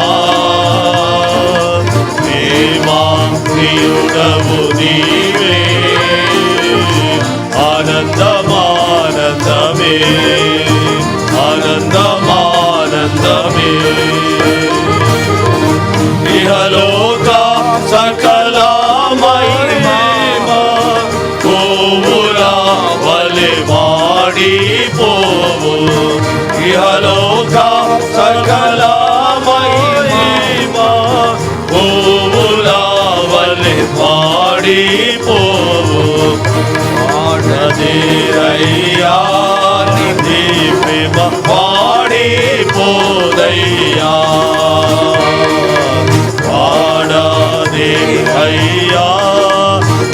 S6: ప్రేమా ప్రియుడవు నీవే, ఆనందమానందమే, ఆనందమానందమే. ఇహలోక సకల మహిమ పువ్వుల వలె వాడిపోవు. ఇహలోక సకల మహిమ పువ్వుల వలె వాడిపోవు. వాడదేరయ్యా నీ ప్రేమ వాడిపోదయ్యా. వాడదేరయ్యా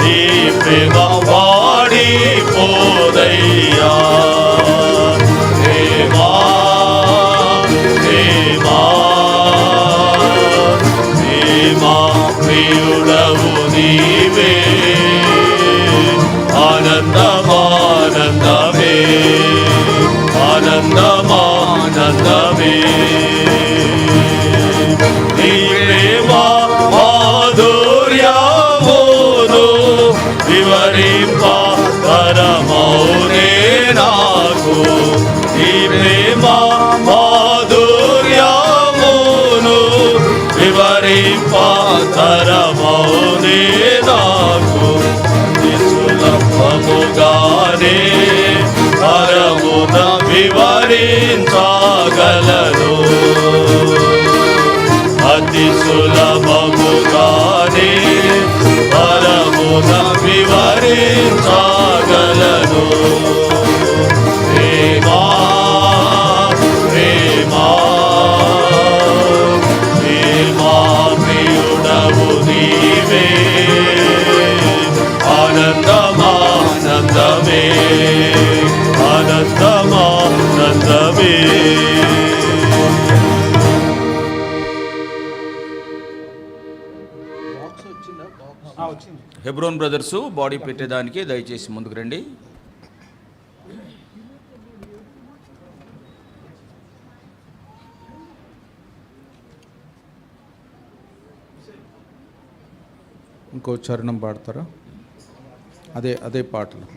S6: నీ ప్రేమ వాడిపోదయ్యా. ప్రేమా ప్రేమా ప్రేమా ప్రియుడవు నీవే, ఆనందమానందమే, ఆనందమానందమే. నీ ప్రేమ మాధుర్యమును వివరింప తరమౌనే నాకు. నీ ప్రేమ మాధుర్యమును వివరింప తరమౌనే నాకు. సులభముగానే పరమున వివరించగలను. అతి సులభముగానే పరమున వివరించగలను. ప్రేమా ప్రేమా ప్రేమా ప్రియుడవు నీవే ఆనందమానందమే ఆనందమానందమే.
S8: హెబ్రోన్ బ్రదర్సు బాడీ పెట్టేదానికి దయచేసి ముందుకు రండి.
S5: ఇంకో చరణం పాడతారా? అదే పాటలు.